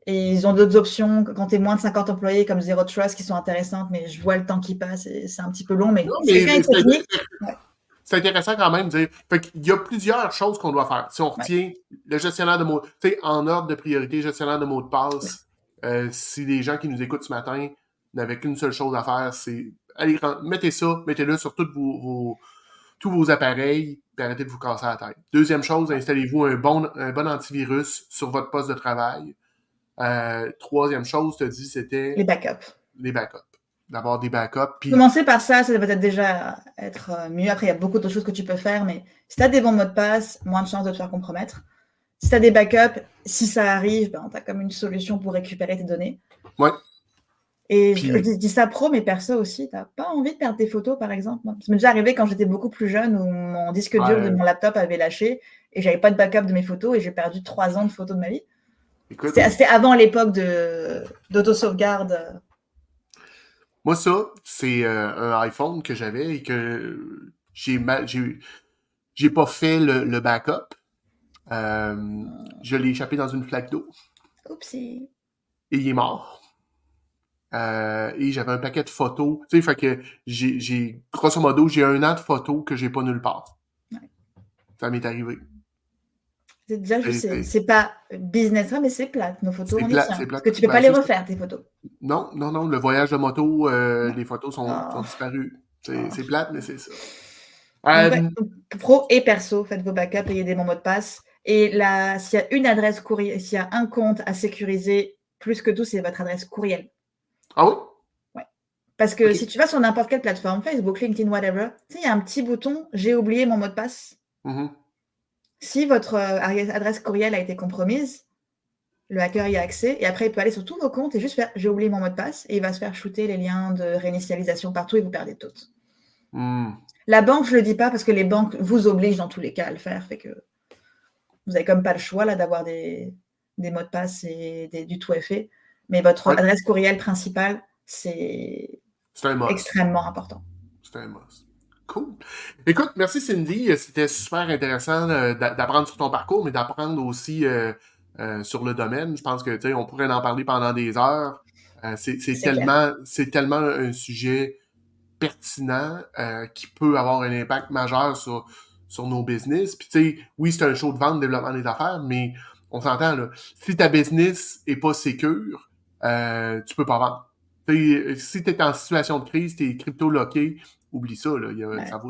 Et ils ont d'autres options quand tu es moins de 50 employés comme Zero Trust qui sont intéressantes, mais je vois le temps qui passe et c'est un petit peu long. Mais c'est quand même technique. c'est intéressant quand même de dire. Fait qu'il y a plusieurs choses qu'on doit faire. Si on Ouais. retient le gestionnaire de mots, tu sais, en ordre de priorité, gestionnaire de mots de Oui. passe, si les gens qui nous écoutent ce matin n'avaient qu'une seule chose à faire, c'est allez, mettez ça, mettez-le sur tous vos appareils, puis arrêtez de vous casser la tête. Deuxième chose, Ouais. installez-vous un bon antivirus sur votre poste de travail. Troisième chose, tu as dit, c'était Les backups. les backups. D'avoir des backups. Puis, Commencer par ça va peut-être déjà être mieux. Après, il y a beaucoup d'autres choses que tu peux faire, mais si tu as des bons mots de passe, moins de chances de te faire compromettre. Si tu as des backups, si ça arrive, ben, tu as comme une solution pour récupérer tes données. ouais. Et Puis, je dis ça pro, mais perso aussi. Tu n'as pas envie de perdre tes photos, par exemple. Ça m'est déjà arrivé quand j'étais beaucoup plus jeune où mon disque dur de mon laptop avait lâché et j'avais pas de backup de mes photos et j'ai perdu 3 ans de photos de ma vie. écoute, C'était avant l'époque d'autosauvegarde. moi, ça, c'est un iPhone que j'avais et que j'ai pas fait le backup. Je l'ai échappé dans une flaque d'eau Oupsie. et il est mort. Et j'avais un paquet de photos. Tu sais, fait que grosso modo, j'ai 1 an de photos que j'ai pas nulle part. Ouais. Ça m'est arrivé. Déjà, c'est pas business, mais c'est plate. Nos photos, on y tient. C'est Parce plate. que tu peux pas les refaire, tes photos. Non, le voyage de moto, Non. les photos sont Oh. disparues. Oh. C'est plate, mais c'est ça. Donc, ouais, pro et perso, faites vos backups, ayez des bons mots de passe. Et là, s'il y a une adresse courriel, s'il y a un compte à sécuriser, plus que tout, c'est votre adresse courriel. Ah oui? Ouais. Parce que si tu vas sur n'importe quelle plateforme, Facebook, LinkedIn, whatever, tu sais, il y a un petit bouton « J'ai oublié mon mot de passe ». Mm-hmm. Si votre adresse courriel a été compromise, le hacker y a accès et après, il peut aller sur tous vos comptes et juste faire « J'ai oublié mon mot de passe » et il va se faire shooter les liens de réinitialisation partout et vous perdez tout. La banque, je ne le dis pas parce que les banques vous obligent dans tous les cas à le faire. Fait que vous n'avez comme pas le choix là, d'avoir des mots de passe et du tout est fait. Mais votre adresse courriel principale, c'est extrêmement important. C'est un must. Cool. Écoute, merci Cindy. C'était super intéressant d'apprendre sur ton parcours, mais d'apprendre aussi sur le domaine. Je pense que on pourrait en parler pendant des heures. C'est tellement un sujet pertinent qui peut avoir un impact majeur sur nos business. Puis tu sais, oui, c'est un show de vente, développement des affaires, mais on s'entend là. Si ta business est pas sécure, tu peux pas vendre. Si tu es en situation de crise, tu es crypto-loqué, oublie ça, là.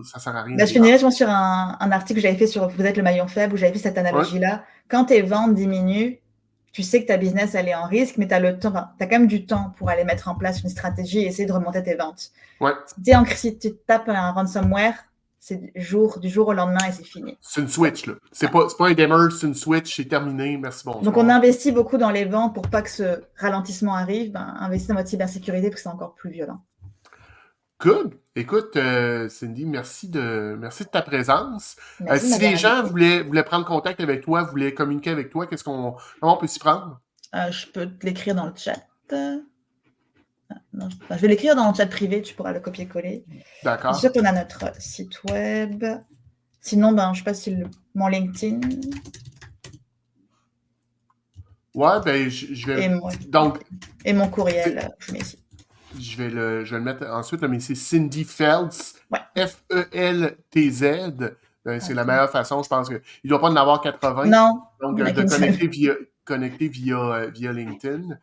Ça sert à rien. Bah, je finirais sur un article que j'avais fait sur Vous êtes le maillon faible, où j'avais fait cette analogie-là. Quand tes ventes diminuent, tu sais que ta business, elle est en risque, mais tu as le temps, tu as quand même du temps pour aller mettre en place une stratégie et essayer de remonter tes ventes. Ouais. Si tu tapes un ransomware, c'est du jour au lendemain et c'est fini. C'est une switch, là. C'est pas un gamer, c'est une switch, c'est terminé, merci, bonsoir. Donc, on investit beaucoup dans les ventes pour pas que ce ralentissement arrive. Investissez dans votre cybersécurité parce que c'est encore plus violent. Good. Écoute, Cindy, merci de ta présence. Si les gens voulaient prendre contact avec toi, voulaient communiquer avec toi, comment on peut s'y prendre? Je peux te l'écrire dans le chat. Non, je vais l'écrire dans le chat privé, tu pourras le copier-coller. D'accord. C'est sûr qu'on a notre site web. Sinon, je ne sais pas si mon LinkedIn. Ouais, je vais. Et mon courriel, je mets ici. Je vais le mettre ensuite, là, mais c'est Cindy Feltz. Ouais. Feltz. C'est la meilleure façon, je pense qu'il ne doit pas en avoir 80. Non. Donc, de connecter via LinkedIn.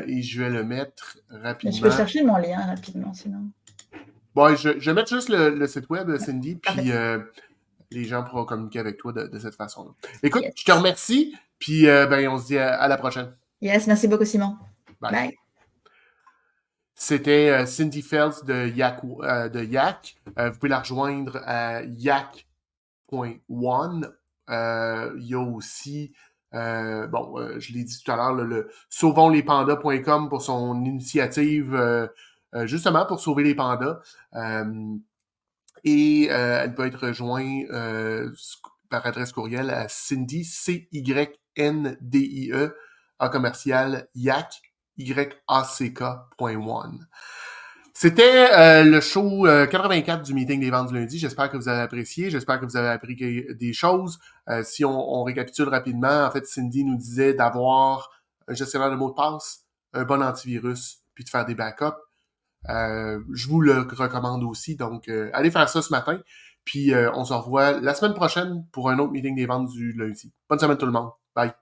Et je vais le mettre rapidement. Mais je peux chercher mon lien rapidement, sinon. Bon, je vais mettre juste le site web, Cindy, puis les gens pourront communiquer avec toi de cette façon-là. Écoute, Je te remercie, puis on se dit à la prochaine. Yes, merci beaucoup, Simon. Bye. C'était Cindy Feltz de Yak. Vous pouvez la rejoindre à yak.one. Il y a aussi, je l'ai dit tout à l'heure, le sauvonslespandas.com pour son initiative, justement pour sauver les pandas. Et elle peut être rejointe par adresse courriel à Cindy, CYNDIE, @yak, yack.one. C'était le show 84 du meeting des ventes du lundi. J'espère que vous avez apprécié. J'espère que vous avez appris des choses. Si on récapitule rapidement, en fait, Cindy nous disait d'avoir un gestionnaire de mots de passe, un bon antivirus, puis de faire des backups. Je vous le recommande aussi. Donc, allez faire ça ce matin. Puis on se revoit la semaine prochaine pour un autre meeting des ventes du lundi. Bonne semaine tout le monde. Bye!